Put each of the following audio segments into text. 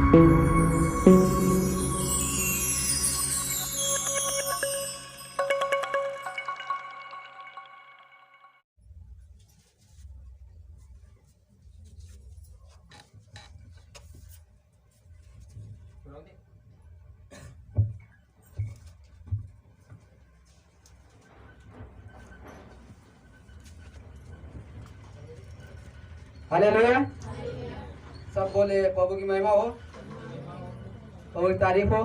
Hallelujah. सब बोले प्रभु की महिमा हो, प्रभु की तारीफ हो,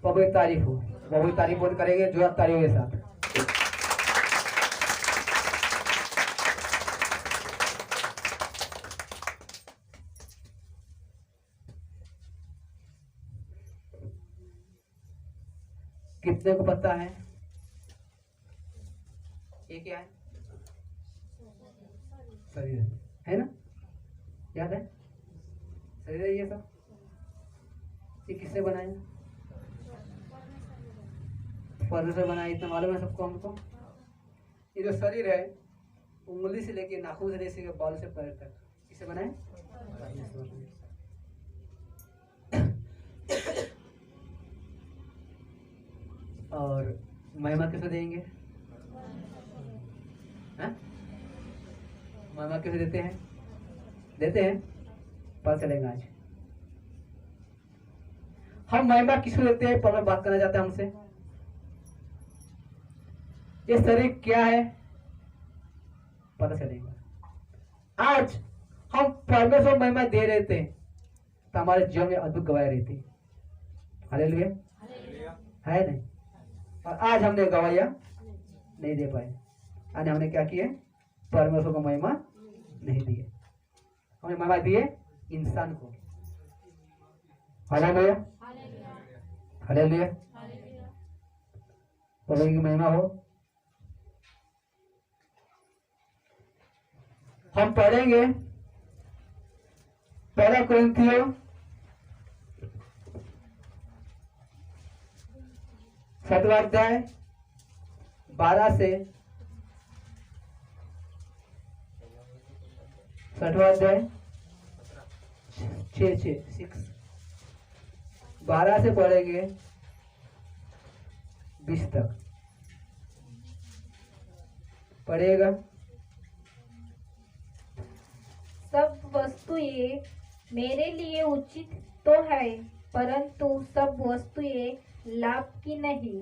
प्रभु की तारीफ हो। प्रभु की तारीफ बोल करेंगे जोर तारीफ के साथ। कितने को पता है ये क्या है? शरीर है ना, याद है? शरीर है ये सब। ये किससे बनाया? परमेश्वर बनाया, इतना मालूम है सबको हमको। ये जो शरीर है उंगली से लेके नाखून से लेके बाल से पैर तक किससे बनाए? और महिमा किसे देंगे? महिमा किसे देते हैं? देते हैं, पता चलेगा आज। हम महिमा किसको देते हैं? पर बात करना चाहते हैं हमसे। ये शरीर क्या है पता चलेगा आज। हम परमेश्वर महिमा दे रहे थे तो हमारे जीवन में अद्भुत गवाही रहती। हालेलुया है नहीं? और आज हमने गवाहियां नहीं दे पाए। आज हमने क्या किए? परमेश्वर को महिमा नहीं दिए, हमने महिमा दिए इंसान को। Hallelujah hallelujah. प्रभु की महिमा हो। हम पढ़ेंगे पहला कुरिन्थियों 7वां अध्याय 12 से 7वां अध्याय 6 12 से पढ़ेंगे 20 तक पढ़ेगा। सब वस्तुएं मेरे लिए उचित तो है, परंतु सब वस्तुएं लाभ की नहीं।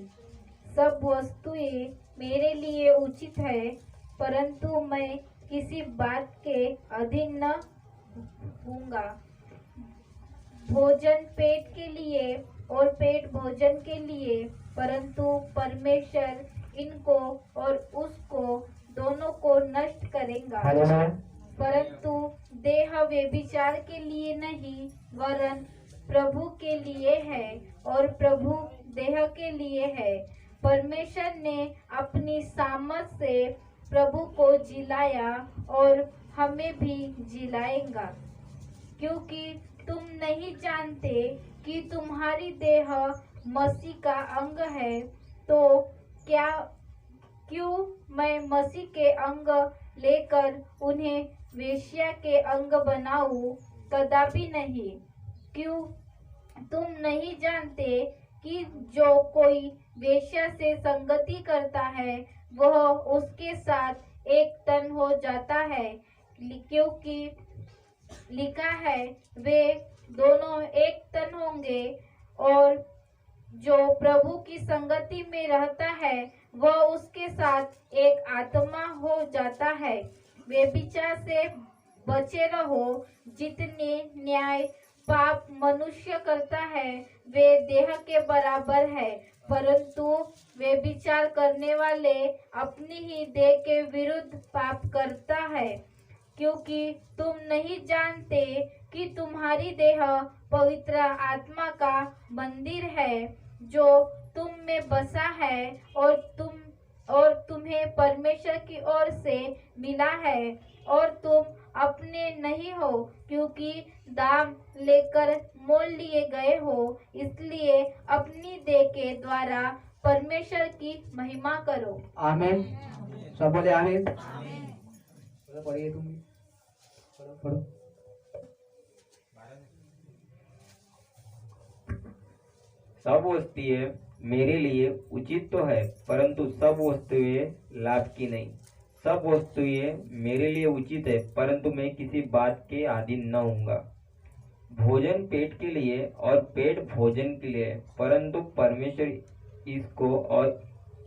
सब वस्तुएं मेरे लिए उचित है, परंतु मैं किसी बात के अधीन न होऊंगा। भोजन पेट के लिए और पेट भोजन के लिए, परंतु परमेश्वर इनको और उसको दोनों को नष्ट करेगा। परंतु देह व्यभिचार के लिए नहीं, वरन प्रभु के लिए है और प्रभु देह के लिए है। परमेश्वर ने अपनी सामर्थ से प्रभु को जिलाया और हमें भी जिलाएगा, क्योंकि तुम नहीं जानते कि तुम्हारी देह मसीह का अंग है। तो क्यों मैं मसीह के अंग लेकर उन्हें वेश्या के अंग बनाऊं? कदापि नहीं। क्यों तुम नहीं जानते कि जो कोई वेश्या से संगति करता है वह उसके साथ एक तन हो जाता है? क्योंकि लिखा है, वे दोनों एक तन होंगे। और जो प्रभु की संगति में रहता है वह उसके साथ एक आत्मा हो जाता है। व्यभिचार से बचे रहो। जितने न्याय पाप मनुष्य करता है वे देह के बराबर है, परंतु व्यभिचार करने वाले अपनी ही देह के विरुद्ध पाप करता है। क्योंकि तुम नहीं जानते कि तुम्हारी देह पवित्र आत्मा का मंदिर है जो तुम में बसा है और तुम्हें परमेश्वर की ओर से मिला है, और तुम अपने नहीं हो, क्योंकि दाम लेकर मोल लिए गए हो। इसलिए अपनी देह के द्वारा परमेश्वर की महिमा करो। आमीन। सब बोले आमीन। पढ़िए तुम, पढ़ो। सब वस्तुएं मेरे लिए उचित तो है, परंतु सब वस्तुएं लाभ की नहीं। सब वस्तुएं मेरे लिए उचित है, परंतु मैं किसी बात के अधीन न होऊंगा। भोजन पेट के लिए और पेट भोजन के लिए, परंतु परमेश्वर इसको और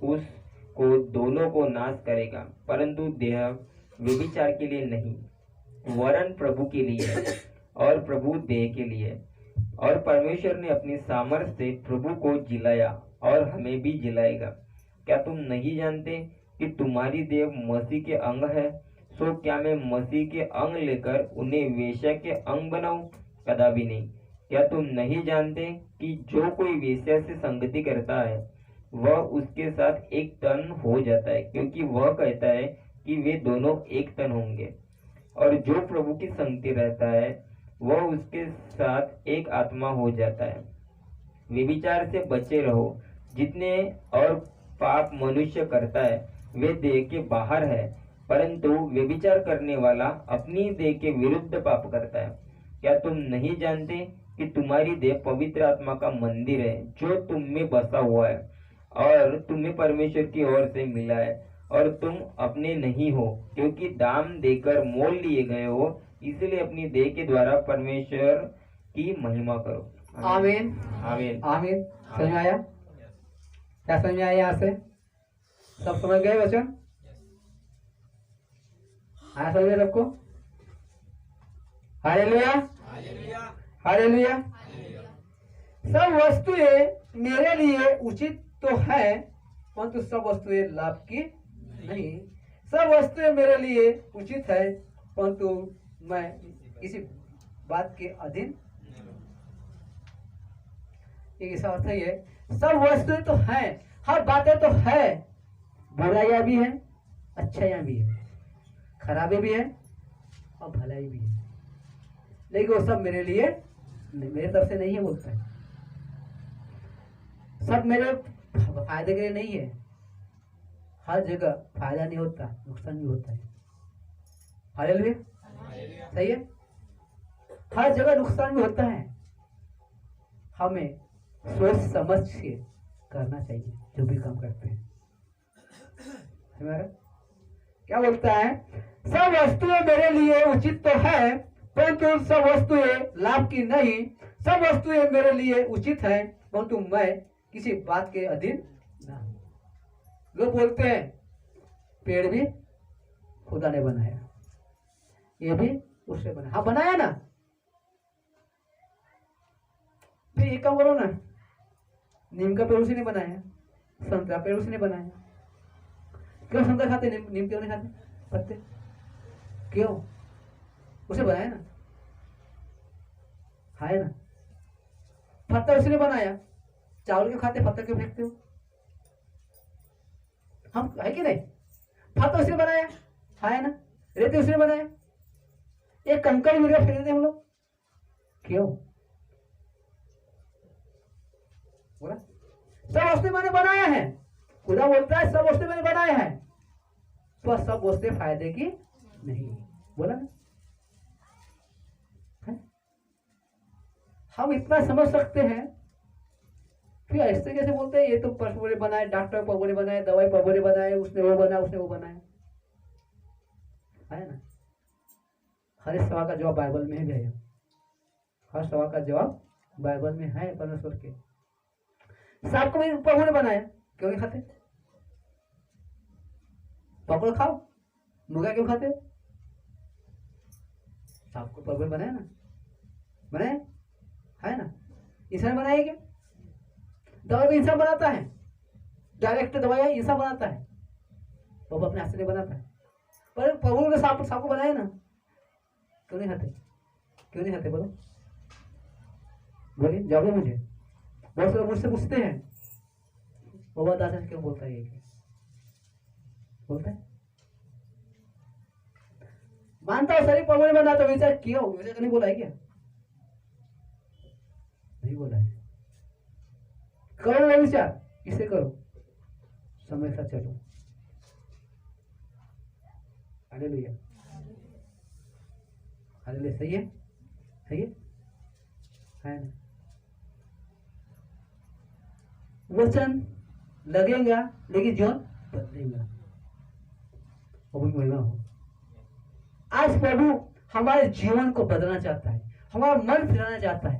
उसको दोनों को नाश करेगा। परंतु देह व्यभिचार के लिए नहीं, वरन प्रभु के लिए है, और प्रभु देह के लिए। और परमेश्वर ने अपनी सामर्थ्य से प्रभु को जिलाया और हमें भी जिलाएगा। क्या तुम नहीं जानते कि तुम्हारी देह मसीह के अंग है? सो क्या मैं मसीह के अंग लेकर उन्हें वेश्या के अंग बनाऊं? कदापि नहीं। क्या तुम नहीं जानते कि जो कोई वेश्या से संगति करता है वह उसके साथ एक तन हो जाता है, क्योंकि वह कहता है कि वे दोनों एक तन होंगे। और जो प्रभु की संगति रहता है वह उसके साथ एक आत्मा हो जाता है। व्यभिचार से बचे रहो। जितने और पाप मनुष्य करता है वे देह के बाहर है, परंतु व्यभिचार करने वाला अपनी देह के विरुद्ध पाप करता है। क्या तुम नहीं जानते कि तुम्हारी देह पवित्र आत्मा का मंदिर है जो तुम में बसा हुआ है और तुम्हें परमेश्वर की ओर से मिला है, और तुम अपने नहीं हो, क्योंकि दाम देकर मोल लिए गए हो। इसलिए अपनी देह के द्वारा परमेश्वर की महिमा करो। आमीन आमीन। आमीन। समझ में आया? क्या समझ में आया? यहाँ से सब समझ गए वचन? आया समझ में सबको? Hallelujah hallelujah. सब वस्तुएं मेरे लिए उचित तो है, परंतु सब वस्तुएं लाभ की नहीं। सब वस्तुएं मेरे लिए उचित है, परंतु मैं किसी बात के अधीन। इसका अर्थ ये है सब वस्तुएं तो हैं, हर बातें तो है, बुराइयां भी है, अच्छाइयां भी है, खराबी भी है और भलाई भी है, लेकिन वो सब मेरे लिए मेरे तरफ से नहीं है। बोलता है सब मेरे फायदे के लिए नहीं है। हर जगह फायदा नहीं होता, नुकसान भी होता है। हालेलुया, सही है। हर जगह नुकसान भी होता है। हमें सोच समझ के करना चाहिए जो भी काम करते हैं। हमारा क्या बोलता है? सब वस्तुएं मेरे लिए उचित तो है, परंतु सब वस्तुएं लाभ की नहीं। सब वस्तुएं मेरे लिए उचित है, परंतु मैं किसी बात के अधीन ना। लोग बोलते हैं पेड़ भी खुदा ने बनाया, ये भी उसने बनाया। हाँ बनाया ना, फिर एक काम बोलो ना, नीम का पेड़ उसी ने बनाया, संतरा पेड़ उसने बनाया। क्यों संतरा खाते, नीम क्यों नहीं खाते पत्ते? क्यों? उसे बनाया ना, है ना। पत्ता उसने बनाया, चावल क्यों खाते, पत्ता क्यों फेंकते हो? हम है कि नहीं? पत्ता उसने बनाया, है ना। रेती उसने बनाया, एक कंकड़ मिल गया फेंक देते हम लोग, क्यों? बोला सब वस्तु मैंने बनाया है। खुदा बोलता है सब वस्तु मैंने बनाया है, तो सब वस्तु फायदे की नहीं। बोला ना, हम इतना समझ सकते हैं। फिर ऐसे कैसे बोलते हैं ये तो प्रभु ने बनाए, डॉक्टर प्रभु ने बनाए, दवाई प्रभु ने बनाए, उसने वो बनाया, उसने वो बनाया, है ना। हर एक सवाल का जवाब बाइबल में है। हर सवाल का जवाब बाइबल में है। परमेश्वर के सांप को भी प्रभु ने बनाया, क्यों नहीं खाते? पकड़ खाओ, मुर्गा क्यों खाते? सांप को प्रभु ने बनाया ना, बनाया है ना। इंसान बनाया क्या? दवा तो इंसान बनाता है, डायरेक्ट दवाई इंसान बनाता है, प्रभु अपने हाथ से नहीं बनाता है। पर प्रभु ने सांप को बनाया ना, क्यों नहीं खाते? क्यों नहीं खाते बोलो? बोलिए, जवाब मुझे। बहुत लोग मुझसे पूछते हैं बाबा दादा क्यों बोलता है, ये बोलता है मानता हूं शरीर प्रभु ने बना, तो विचार क्यों? विचार नहीं बोला है क्या? नहीं बोला है। करो ना विचार, इसे करो, समय साथ चलो। Hallelujah hallelujah. सही है, सही है ना। वचन लगेगा लेकिन जीवन बदलेगा। प्रभु की महिमा हो। आज प्रभु हमारे जीवन को बदलना चाहता है, हमारा मन फिराना चाहता है।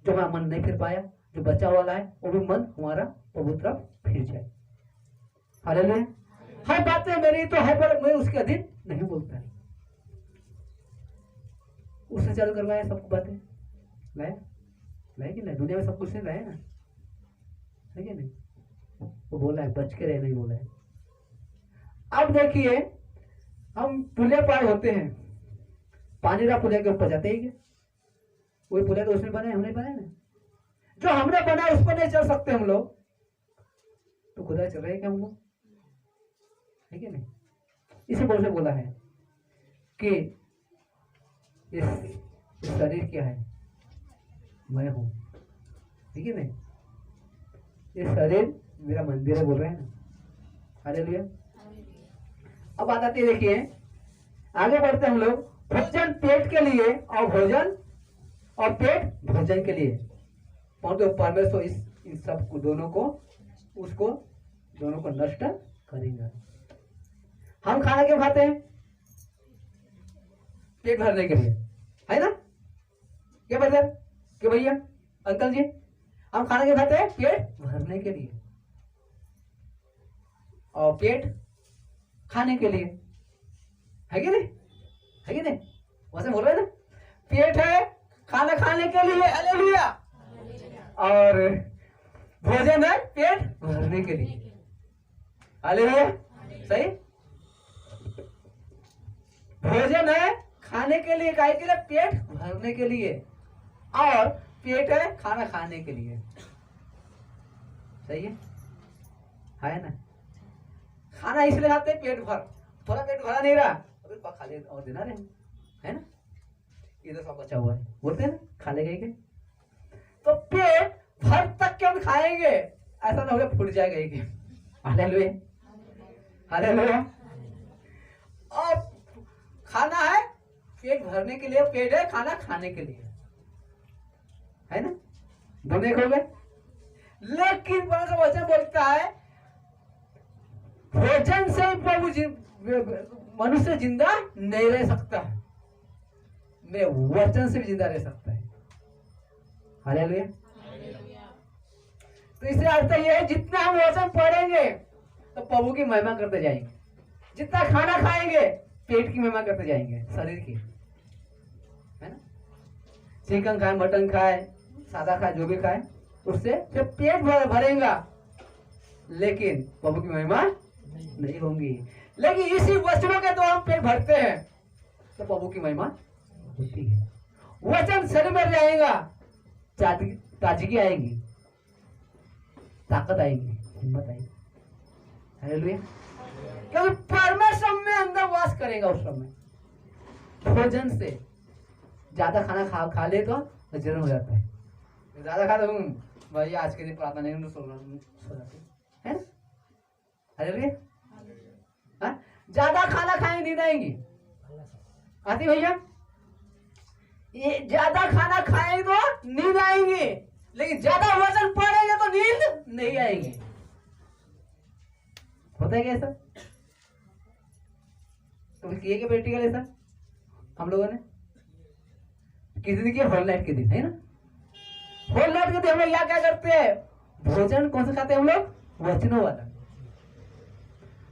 जो हमारा मन नहीं फिर पाया, जो बचा वाला है, वो भी मन हमारा प्रभु तरफ फिर जाए। हालेलुया। हर बातें मेरी तो है पर मैं उसके अधीन नहीं बोलता है। उसने चालू करवाया सबको बातें, लाया कि नहीं? दुनिया में सब कुछ नहीं लाया ना, है कि नहीं? वो बोला है बच के रहे, नहीं बोला है। अब देखिए, हम पुलिया पार होते हैं, पानी का पुलिया के ऊपर जाते ही, वही पुलिया तो उसने बनाया, हमने बनाया ना। जो हमने बनाया उस पर नहीं चल सकते हम लोग, तो खुदा चल रहे क्या हम लोग, है कि नहीं? इसी बोल से बोला है कि इस शरीर क्या है, मैं हूं, है कि नहीं? ये शरीर मेरा मंदिर है, बोल रहे हैं ना। हालेलुया। अब बात आती है, देखिए आगे बढ़ते हम लोग। भोजन पेट के लिए और भोजन और पेट भोजन के लिए, परंतु परमेश्वर इस सब को दोनों को नष्ट करेगा। हम खाना क्यों खाते हैं? पेट भरने के लिए, है ना? क्या ब्रदर, क्या भैया, अंकल जी, हम खाना क्यों खाते हैं? पेट भरने के लिए और पेट खाने के लिए, है कि नहीं? है कि नहीं? वैसे बोल रहे हैं ना, पेट है खाना खाने के लिए, हालेलुया, और भोजन है पेट भरने के लिए, हालेलुया। सही, भोजन है खाने के लिए, काय के लिए? पेट भरने के लिए, और पेट है खाना खाने के लिए। सही है ना? खाना इसलिए खाते हैं पेट भर, थोड़ा पेट भरा नहीं रहा, अभी खा ले और देना रहे, है ना? इधर सब बचा हुआ है, बोलते हैं ना, खा ले गए। तो पेट भर तक के हम खाएंगे, ऐसा ना हो फूट जाएगा एक। Hallelujah, hallelujah. और खाना है पेट भरने के लिए, पेट है खाना खाने के लिए, है ना? दोनों एक हो गए। लेकिन वचन बोलता है भोजन से प्रभु मनुष्य जिंदा नहीं रह सकता, मैं वचन से भी जिंदा रह सकता है। हालेलुया। तो इससे अर्थ यह है, जितना हम वचन पढ़ेंगे तो प्रभु की महिमा करते जाएंगे, जितना खाना खाएंगे पेट की महिमा करते जाएंगे, शरीर की, है ना? चिकन खाए, मटन खाए, सादा खाए, जो भी खाए, उससे जब पेट भरेगा लेकिन प्रभु की महिमा नहीं होंगी। लेकिन इसी वचनों के द्वारा हम पेट भरते हैं तो प्रभु की महिमा होती है। वचन शरीर में जाएगा, ताजगी आएगी, ताकत आएगी, हिम्मत आएगी। हालेलुया। क्योंकि परमेश्वर में अंदर वास करेगा उस समय। भोजन से ज्यादा खाना खा ले तो जलन हो जाता है, ज्यादा खा तो भाई आज के दिन प्रार्थना नहीं, सो जाते है ना? हालेलुया। ज्यादा खाना खाएंगे नींद आएंगी, आती भैया? ये ज्यादा खाना खाएंगे तो नींद आएंगी, लेकिन ज्यादा वजन पड़ेगा तो नींद नहीं आएगी। होता है क्या ऐसा? तो किए क्या प्रैक्टिकल ऐसा हम लोगों ने? किसी दिन किया, होल नाइट के दिन, है ना? होल नाइट के दिन हम लोग यहाँ क्या करते हैं? भोजन कौन सा खाते हैं हम लोग? वचनों वाला।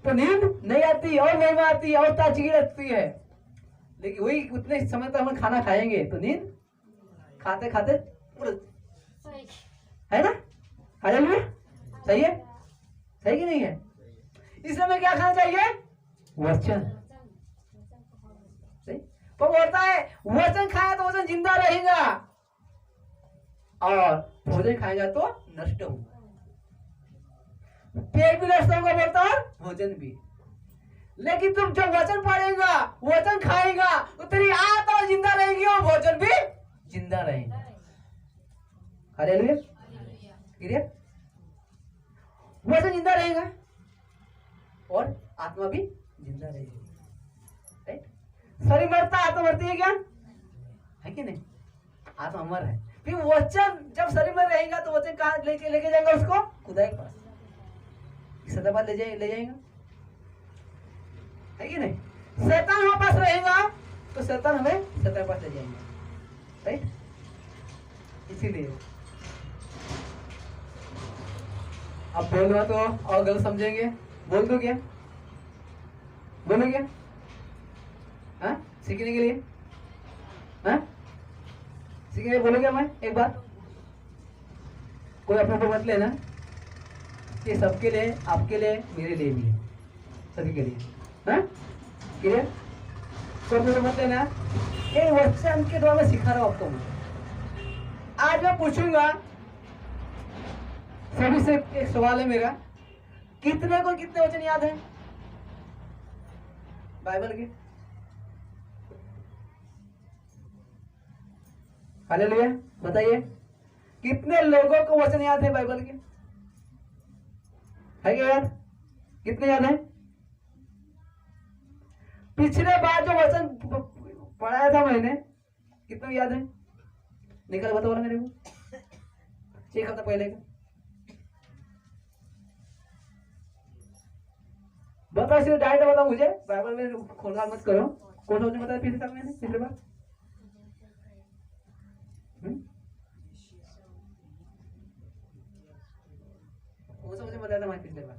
तो नींद नहीं आती और महिमा आती है और ताजगी लगती है। लेकिन वही उतने समय तक हम खाना खाएंगे तो नींद खाते खाते, है ना? हालेलुया। सही है, सही कि नहीं है? इस समय क्या खाना चाहिए? वचन। सही। तो बोलता है वचन खाया तो वचन जिंदा रहेगा और भोजन खाएगा तो नष्ट होगा। पेट भी नष्ट होगा बोलता है, भोजन भी। लेकिन तुम जो वचन पढ़ेगा, वचन खाएगा तो तेरी आत्मा जिंदा रहेगी और भोजन भी जिंदा रहेगा। हालेलुया। क्लियर? वचन जिंदा रहेगा और आत्मा भी जिंदा रहेगी। राइट? शरीर मरता, आत्मा मरती है क्या? है कि नहीं? आत्मा अमर है। फिर वचन जब शरीर में रहेगा तो वचन कहाँ लेके लेके जाएगा उसको? खुदा के पास, सदाबाद ले जाएगा, है कि नहीं? शैतान हमारे पास रहेगा तो शैतान हमें शैतान के पास ले जाएंगे, राइट? इसीलिए अब बोलना तो और गलत समझेंगे, बोल दो क्या? बोलो क्या? हाँ, सीखने के लिए, हाँ, सीखने के लिए बोलो क्या? मैं एक बार कोई अपने को मत लेना, ये सबके लिए, आपके लिए, मेरे लिए भी है, सभी के लिए, हाँ, क्लियर? कोई अपने को मत लेना, ये वचन के द्वारा मैं सिखा रहा हूँ आपको। आज मैं पूछूंगा सभी से, एक सवाल है मेरा, कितने को कितने वचन याद है बाइबल के? हालेलुया, बताइए कितने लोगों को वचन याद है बाइबल के? है क्या याद? कितने याद है? पिछले बार जो वचन पढ़ाया था मैंने, कितने याद है? निकल बताओ ना मेरे को, एक हफ्ता पहले का बताओ, सिर्फ डायरेक्ट बताओ मुझे, बाइबल में खोलना मत करो। कौन सा वचन बताया पिछले साल मैंने, पिछले बार? कौन सा वचन बताया था मैं पिछले बार?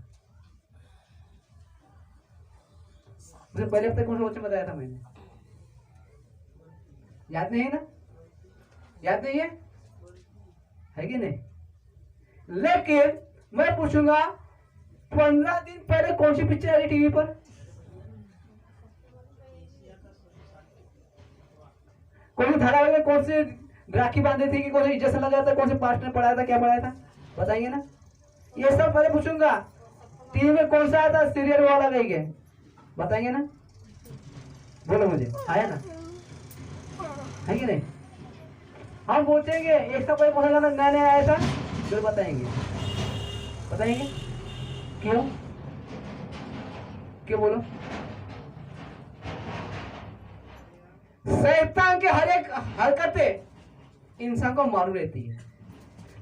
मुझे पहले हफ्ते कौन सा वचन बताया था मैंने? याद नहीं है ना? याद नहीं है कि नहीं? लेकिन मैं पूछूंगा 15 दिन पहले कौन सी पिक्चर आई टीवी पर? कौन सी धारावाहिक में कौन से राखी बांधी थी, कि कौन सा इंजेक्शन लगाया था, कौन से पास्ट ने पढ़ाया था, क्या पढ़ाया था? बताएंगे ना? ये सब पहले पूछूंगा। टीवी में कौन सा आया था सीरियल वाला गई के, बताएंगे ना? बोलो मुझे, आया ना? है कि नहीं? हम पूछेंगे एक सब कौन सा गाना नया नया आया था, फिर बताएंगे। बताएंगे क्यों? क्यों बोलो? शैतान के हर एक हरकतें इंसान को मालूम रहती है,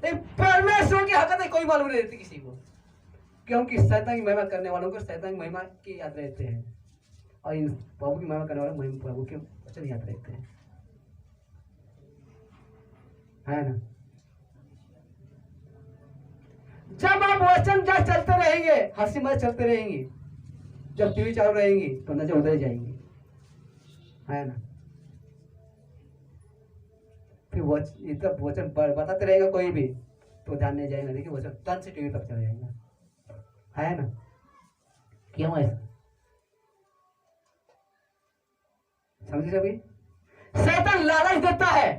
लेकिन परमेश्वर की हरकतें कोई मालूम नहीं रहती किसी को, क्योंकि शैतान की महिमा करने वालों को शैतान की महिमा की याद रहते हैं, और इन प्रभु की महिमा करने वालों को प्रभु के वचन याद रहते हैं, है ना? जब आप वचन जब चलते रहेंगे, हंसी मजाक चलते रहेंगे, जब टीवी चालू रहेंगी तो नजर उधर जाएंगे, है ना? फिर वचन बताते रहेगा कोई भी तो ध्यान नहीं जाएगा, देखिए वचन तन से टीवी तक चला जाएगा, है ना? क्यों ऐसा? समझे सभी? शैतान लालच देता है,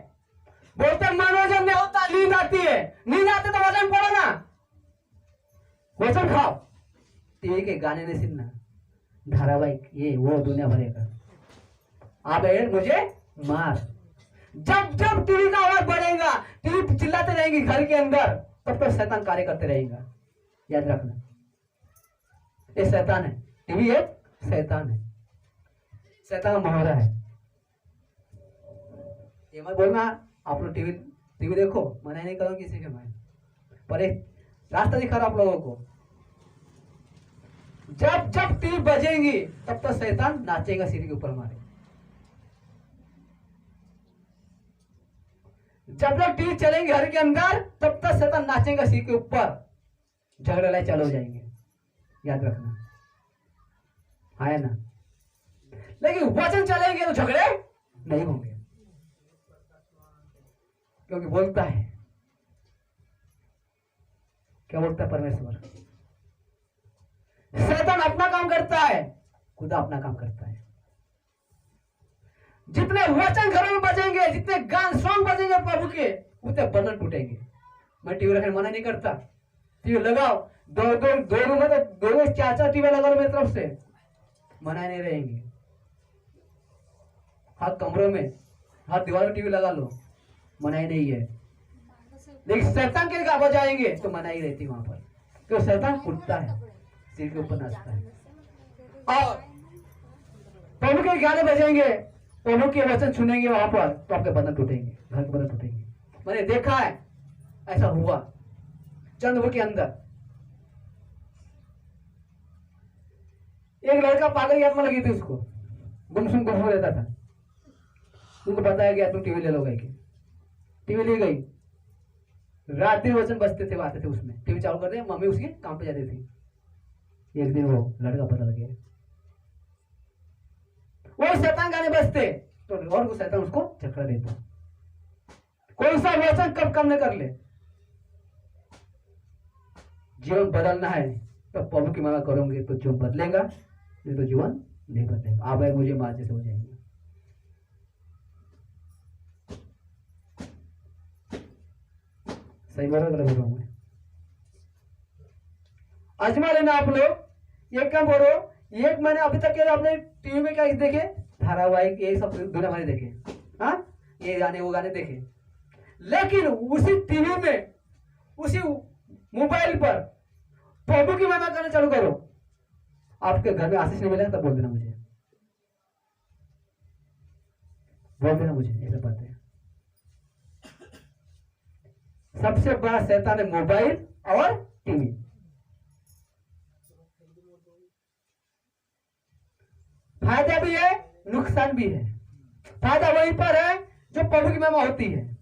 बोलते मनोरंजन नहीं होता, नींद आती है, नींद आती तो वचन पढ़ो ना, वचन खाओ, टीवी के गाने नहीं सुनना, धारावाहिक ये वो दुनिया भरे का, आप मुझे मार। जब जब टीवी का आवाज बढ़ेगा, टीवी चिल्लाते रहेंगे घर के अंदर, तब तक शैतान कार्य करते रहेगा, याद रखना। ये शैतान है, टीवी एक शैतान है, शैतान का मोहरा है। ये मत बोलना आप लोग टीवी देखो, मना नहीं करो किसी के, मैं पर एक रास्ता दिखा रहा आप लोगों को। जब जब टीवी बजेंगी तब तक शैतान नाचेगा सीढ़ी के ऊपर हमारे, जब जब टीवी चलेंगे घर के अंदर तब तक शैतान नाचेगा सीढ़ी के ऊपर, झगड़े लड़ाई चालू हो जाएंगे, याद रखना, है ना? लेकिन वचन चलेंगे तो झगड़े नहीं होंगे, क्योंकि बोलता है, क्या बोलता है परमेश्वर? शैतान अपना काम करता है, खुदा अपना काम करता है। जितने वचन घरों में बजेंगे, जितने गान सॉन्ग बजेंगे प्रभु के, उतने बंधन टूटेंगे। मैं टीवी रखने मना नहीं करता, टीवी लगाओ, दो रूम में तो 2-4 टीवी लगा लो मेरी तरफ से, मना नहीं रहेंगे। हर कमरों में, हर दीवार में टीवी लगा लो, मनाई नहीं है। लेकिन शैतान के लिए बजाएंगे तो मनाई रहती वहां पर, क्योंकि शैतान कुटता है, सिर के ऊपर नाचता है। और प्रभु के गाने बजेंगे, प्रभु के वचन सुनेंगे वहां पर, तो आपके बंधन टूटेंगे, घर के बंधन टूटेंगे। मैंने देखा है, ऐसा हुआ चंद भर के अंदर। एक लड़का पागल की आत्मा लगी थी उसको, गुमसुम गुमसुम रहता था। उनको बताया गया तुम टीवी ले लो गई के, टीवी ले गई। रात दिन वचन बजते थे, आते थे उसमें, टीवी चालू कर दिया, मम्मी उसकी काम पे जाती थी। एक दिन वो लड़का पता लग गया, वो शैतान गाने बजते तो और वो शैतान उसको चकरा देता। कोई सा वचन कब काम न कर ले। जीवन बदलना है तो प्रभु की मांग करोगे तो जीवन बदलेगा, नहीं तो जीवन नहीं बदलेगा। आप मुझे माँ जैसे हो जाएंगे। सही बोल रहा हूँ मैं? आजमा लेना आप लोग। एक काम करो, एक महीने अभी तक के आपने टीवी में क्या देखे, धारावाहिक ये सब दुनिया भर देखे, हाँ ये गाने वो गाने देखे, लेकिन उसी टीवी में उसी मोबाइल पर प्रभु की महिमा करना चालू करो। आपके घर में आशीष नहीं मिलेगा तब बोल देना मुझे, बोल देना मुझे। ऐसा बात है। सबसे बड़ा शैतान है मोबाइल और टीवी। फायदा भी है, नुकसान भी है। फायदा वहीं पर है जो प्रभु की महिमा होती है,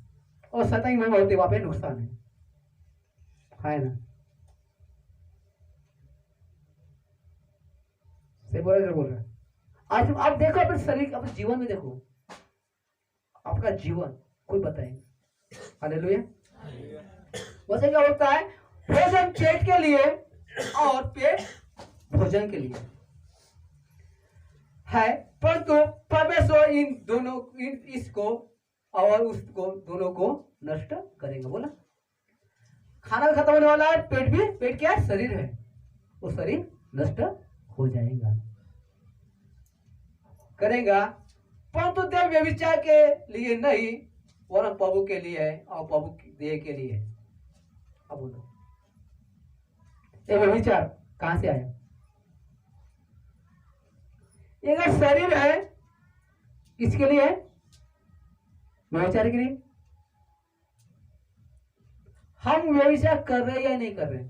और शैतान की महिमा होती है, वहां पे नुकसान है ना? सही बोल रहा है। आज आप देखो अपने शरीर, अपने जीवन में देखो, आपका जीवन कोई बताएंगे। हालेलुया। वैसे क्या होता है, भोजन पेट के लिए और पेट भोजन के लिए है, परंतु परमेश्वर इन दोनों इसको और उसको दोनों को नष्ट करेगा। बोला खाना भी खत्म होने वाला है, पेट भी, पेट क्या है, शरीर है, वो शरीर नष्ट हो जाएगा, करेगा। परंतु देव व्यभिचार के लिए नहीं, वरन प्रभु के लिए है और प्रभु की देह के लिए है। अब बोलो ये व्यभिचार कहां से आया? ये अगर शरीर है किसके लिए है? व्यभिचार के लिए। हम व्यभिचार कर रहे हैं या नहीं कर रहे?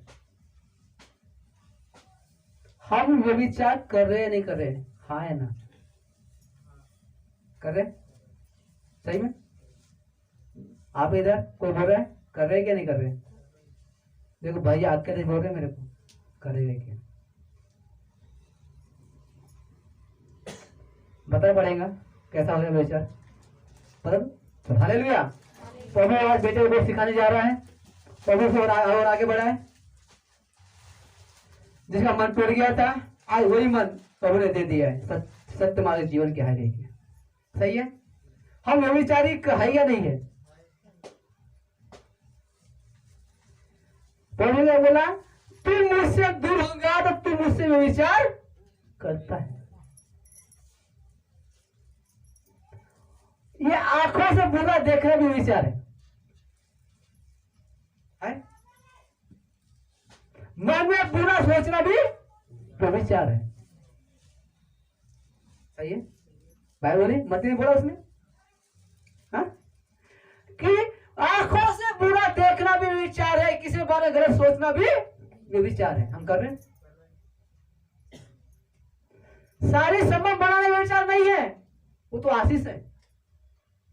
हम व्यभिचार कर रहे हैं या नहीं कर रहे? हाँ है ना? कर रहे? सही में? आप इधर कोई बोल रहा है कर रहे क्या नहीं कर रहे? देखो भाई आप कैसे बोल रहे हैं मेरे को, करेगा क्या? बताना पड़ेगा कैसा हो गया व्यभिचार। पर हालेलुया। प्रभु आज बेटे को सिखाने जा रहा है, प्रभु से और आगे बढ़ा है। जिसका मन टूट गया था, आज वही मन प्रभु ने दे दिया है। सत्य मार्ग जीवन क्या है? सही है। हम व्यभिचारी है या नहीं है? प्रभु ने बोला तू मुझसे दूर होगा तो तू मुझसे व्यभिचार करता है। ये आंखों से बुरा देखना भी व्यभिचार है? मन में बुरा सोचना भी व्यभिचार है। सही है भाई? बोले मत नहीं बोला उसने, हाँ? कि आंखों से बुरा देखना भी विचार है, किसी के बारे में गलत सोचना भी विचार है। हम कर रहे हैं। सारी संभव बनाने का विचार नहीं है, वो तो आशीष है,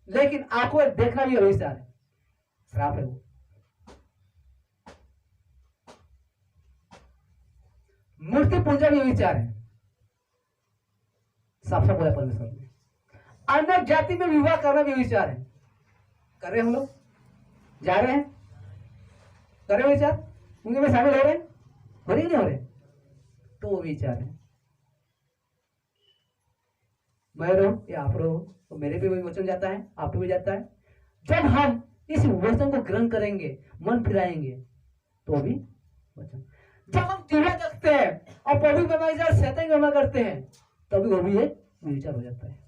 लेकिन आंखों देखना भी विचार है, श्राप है वो। मूर्ति पूजा भी विचार है, साफ साफ बोला परमेश्वर ने। अन्य जाति में विवाह करना भी विचार है। कर रहे हम लोग, जा रहे हैं, कर रहे विचार, उनके में शामिल हो रहे हैं, हो रही नहीं हो रहे? तो वो विचार है। मैं रहो या आप रहो, तो मेरे पे भी वचन जाता है, आप पे भी जाता है। जब हम इस वचन को ग्रहण करेंगे, मन फिराएंगे, तो भी वचन। जब हम टीवी देखते हैं और प्रभु का शैतान की महिमा करते हैं, तभी वो भी एक विचार हो जाता है।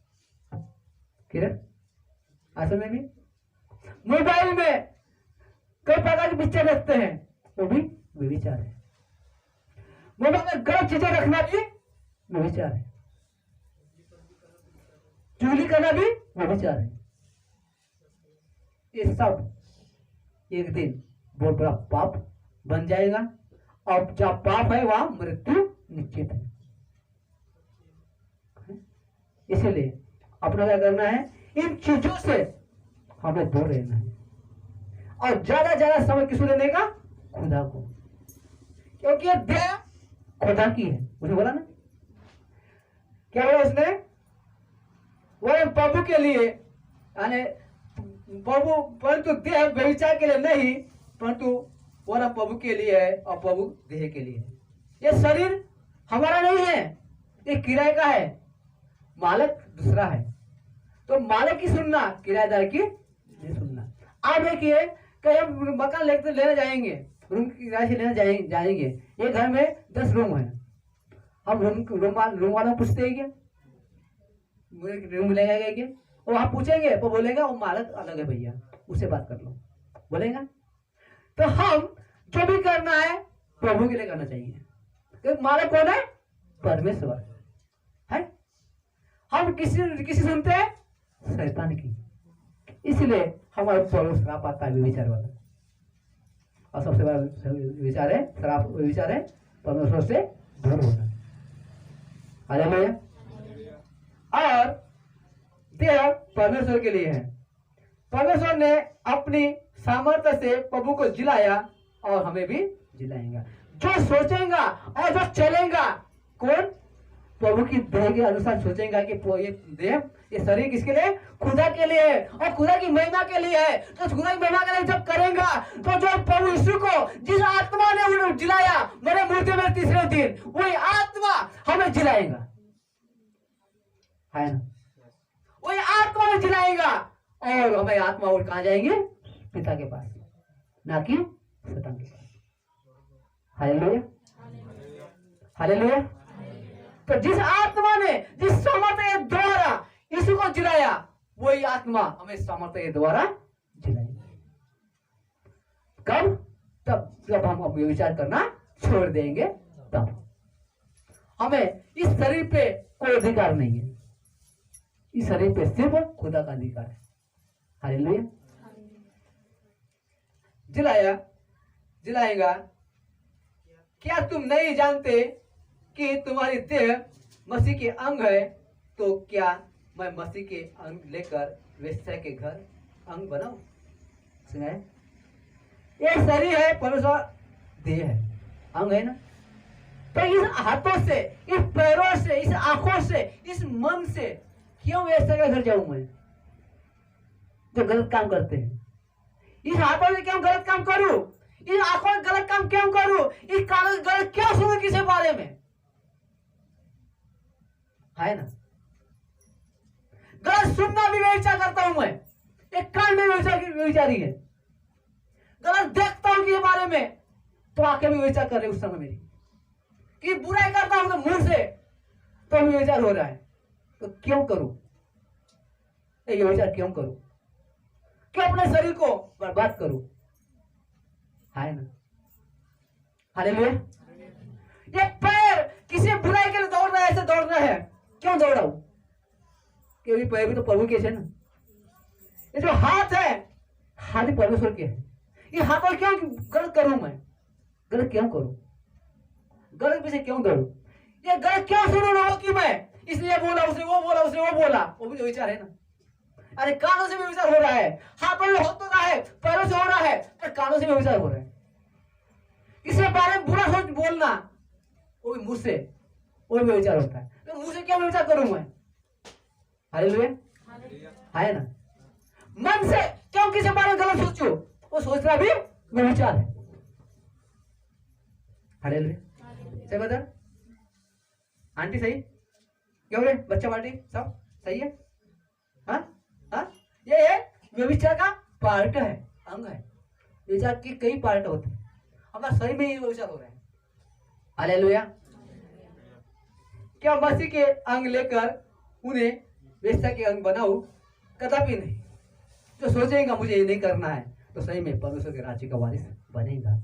किरण असल में भी मोबाइल में कई प्रकार की पिक्चर देखते हैं, वो भी विचार है। मोबाइल में गलत चीजें रखना भी विचार है, चुगली करना भी विचार है। ये सब एक दिन बहुत बड़ा पाप बन जाएगा, और जहाँ पाप है वहां मृत्यु निश्चित है। इसीलिए अपना क्या करना है, इन चीजों से हमें दूर रहना है, और ज्यादा ज्यादा समय किसको देने का, खुदा को, क्योंकि ये देह खुदा की है। मुझे बोला ना, क्या बोला उसने, वो प्रभु के लिए, यानी प्रभु, परंतु देह व्यभिचार के लिए नहीं, परंतु वो ना प्रभु के लिए है और प्रभु देह के लिए है। ये शरीर हमारा नहीं है, ये किराए का है, मालिक दूसरा है। तो मालिक की सुनना, किराएदार की नहीं सुनना। आप देखिए कहीं हम मकान लेने जाएंगे, रूम की किराए से लेने जाएंगे, ये घर में 10 रूम है, हम रूम वाला पूछते हैं क्या रूम मिलेगा क्या, वो आप पूछेंगे वो बोलेगा वो मालिक अलग है भैया, उससे बात कर लो, बोलेगा। तो हम जो भी करना है प्रभु के लिए करना चाहिए, क्योंकि मालिक कौन है, परमेश्वर है। हम किसी सुनते हैं, शैतान की, इसलिए हमारे प्रभु श्राप आता है विचार वाला, और सबसे बड़ा विचार है श्राप, विचार है परमेश्वर से दूर होना। हालेलुया। और देह परमेश्वर के लिए है। परमेश्वर ने अपनी सामर्थ्य से प्रभु को जिलाया और हमें भी जिलाएगा। जो सोचेगा और जो चलेगा, कौन, प्रभु की देह के अनुसार सोचेगा कि ये देह, ये शरीर किसके लिए, खुदा के लिए है और खुदा की महिमा के लिए है। तो खुदा की महिमा के लिए जब करेगा, तो जो प्रभु यीशु को जिस आत्मा ने उन्हें जिलाया मेरे मृत्यु में तीसरे दिन, वही आत्मा हमें जिलाएगा, है ना, वही आत्मा में जिलाएगा, और हमें आत्मा और कहां जाएंगे, पिता के पास, ना कि शैतान के पास। Hallelujah, hallelujah. तो जिस आत्मा ने जिस सामर्थ्य द्वारा यीशु को जिलाया, वही आत्मा हमें सामर्थ्य द्वारा जिलाएगी। कब, तब जब हम अब विचार करना छोड़ देंगे, तब। हमें इस शरीर पे कोई अधिकार नहीं है, इस शरीर पे सिर्फ खुदा का अधिकार है। हालेलुया। जिलाएगा। क्या तुम नहीं जानते कि तुम्हारी देह मसीह के अंग है, तो क्या मैं मसीह के अंग लेकर वेश्या के घर अंग बनाऊं? सुना है? ये शरीर है, परमेश्वर देह है, अंग है ना। तो इस हाथों से, इस पैरों से, इस आंखों से, इस मन से क्यों वेश्या के घर जाऊं मैं, जो गलत काम करते हैं? इस हाथों से क्यों गलत काम करूं? इस आंखों से गलत काम क्यों करूं? इस कानों से गलत क्यों सुनूं किसी बारे में? है ना, गलत सुनना भी व्यभिचार करता हूं मैं, एक कान में व्यभिचारी है। गलत देखता हूं किसी बारे में, तो आंखें भी व्यभिचार कर रही उस समय मेरी। कि बुराई करता हूं तो मुंह से, तो भी व्यभिचार हो रहा है। तो क्यों करूं ये व्यभिचार, क्यों करूं? क्यों अपने शरीर को बर्बाद करूं? है ना। हालेलुया। ये पैर किसी बुराई के लिए दौड़ रहा है, ऐसे दौड़ रहा है, क्यों दौड़ रहा हूं? क्योंकि पैर भी तो प्रभु के है ना। ये जो हाथ है, हाथ ही परमेश्वर के है। ये हाथों क्यों गलत करूं मैं? गलत क्यों करूं? गलत पीछे क्यों दौड़ू? ये गलत क्यों सुनू लोगों की मैं? इसलिए बोला, उसने वो बोला, उसने वो बोला, वो भी तो विचार है ना। अरे कानों से भी विचार हो रहा है, हाथों में हो तो रहा है, पैरों से हो रहा है, पर कानों से भी विचार हो रहा है। इसके बारे में बुरा सोच बोलना, वो भी मुंह से, वो भी विचार होता है। तो मुंह से क्या विचार करूं मैं? हालेलुया, है ना। मन से क्यों किसी बारे में गलत सोचो? वो सोचना भी विचार है। हालेलुया। सही बता आंटी, सही क्यों रे? बच्चा पार्टी सब सही है? हाँ हाँ, ये व्यभिचार का पार्ट है, अंग है। विचार के कई पार्ट होते हैं, हमारे शरीर में ही विचार हो रहे हैं। हालेलुया। क्या मसीह के अंग लेकर उन्हें वेश्या के अंग बनाऊं? कदापि नहीं। जो सोचेगा मुझे ये नहीं करना है, तो सही में परमेश्वर के राज्य का वारिस बनेगा।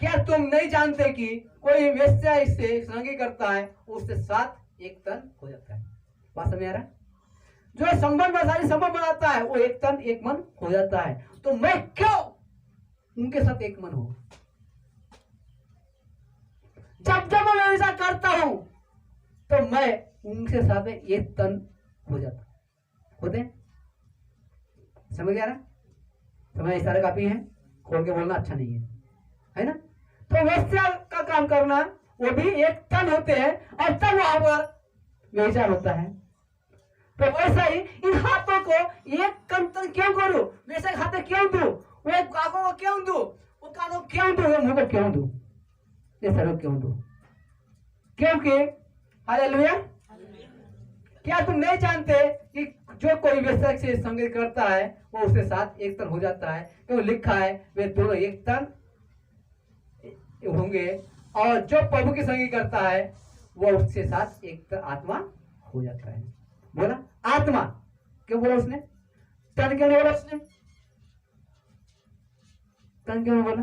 क्या तुम नहीं जानते कि कोई वेश्या इससे संगी करता है, उससे साथ एक तन हो जाता है? बात समझ आ रहा है? जो संबंध सारी संबंध बनाता है वो एक तन एक मन हो जाता है। तो मैं क्यों उनके साथ एक मन हूं? जब जब मैं ऐसा करता हूं तो मैं उनके साथ एक तन हो जाता होते हैं। समझ गया ना? समझ इशारे काफी है, खोल के बोलना अच्छा नहीं है ना? तो वैसा का काम करना वो भी एक तन होते हैं और तब वहां पर विचार होता है। तो वैसा ही इन हाथों को एक तन क्यों करूं, वैसे हाथ क्यों दूं, वो आंखों को क्यों दूं, वो कानों को क्यों दूं, मुंह को क्यों दूं, ये सर क्यों दूं? क्योंकि हालेलुया, क्या तुम नहीं जानते कि जो कोई व्यसक से संगीत करता है वो उसके साथ एक तन हो जाता है? क्यों लिखा है वे दोनों एक तन होंगे। और जो प्रभु की संगीत करता है वो उसके साथ एक आत्मा हो जाता है। बोला आत्मा, क्यों बोला उसने? तन क्यों नहीं बोला उसने? तन क्यों नहीं बोला?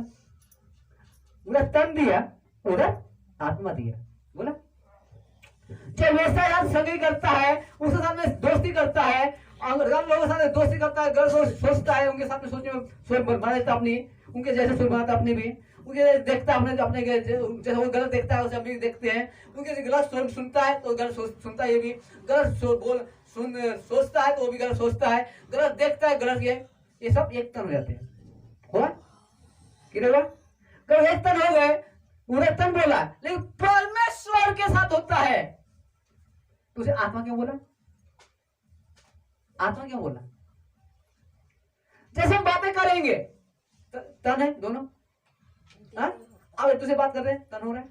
बोला तन दिया, उधर आत्मा दिया। बोला जब वैसा यार संगीत करता है उसके साथ में दोस्ती करता है, लोगों के साथ दोस्ती करता है, गलत सोचता है, उनके साथ में सोचने में सोच बना देता अपनी, उनके जैसे सोच बनाता अपनी भी, उनके देखता अपने अपने जैसे वो गलत देखता है उसे हम भी देखते हैं, उनके गलत सुनता है तो गलत सुनता है, ये भी गलत सोचता है तो वो भी गलत सोचता है, गलत देखता है गलत ये सब एक तन हो जाते हैं। हुआ कि एक तन हो गए, उन्हें तन बोला, लेकिन परमेश्वर के साथ होता है तो उसे आत्मा क्यों बोला? आत्मा क्यों बोला? जैसे हम बातें करेंगे तन है दोनों, अब एक दूसरे बात कर रहे हैं तन हो रहा है,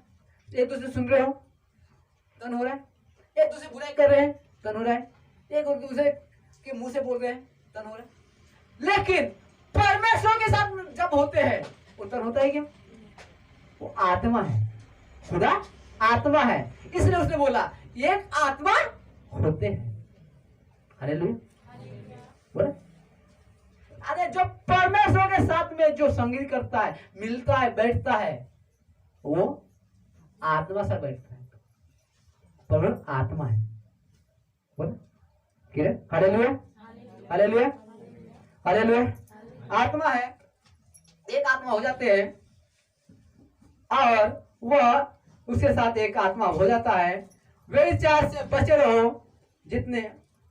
एक दूसरे सुन रहे हो तन हो रहा है, एक दूसरे बुराई कर रहे हैं तन हो रहा है, एक दूसरे के मुंह से बोल रहे हैं तन हो रहा है। लेकिन परमेश्वर के साथ जब होते हैं वो तन होता है क्या? वो आत्मा है, खुदा आत्मा है, इसलिए उसने बोला एक आत्मा होते हैं। हालेलुया, बोला अरे जो परमेश्वर के साथ में जो संगीत करता है, मिलता है, बैठता है, वो आत्मा से बैठता है। परमेश्वर आत्मा है। बोला हालेलुया, हालेलुया, हालेलुया। आत्मा है, एक आत्मा हो जाते हैं और वह उसके साथ एक आत्मा हो जाता है। वे विचार से बचे रहो, जितने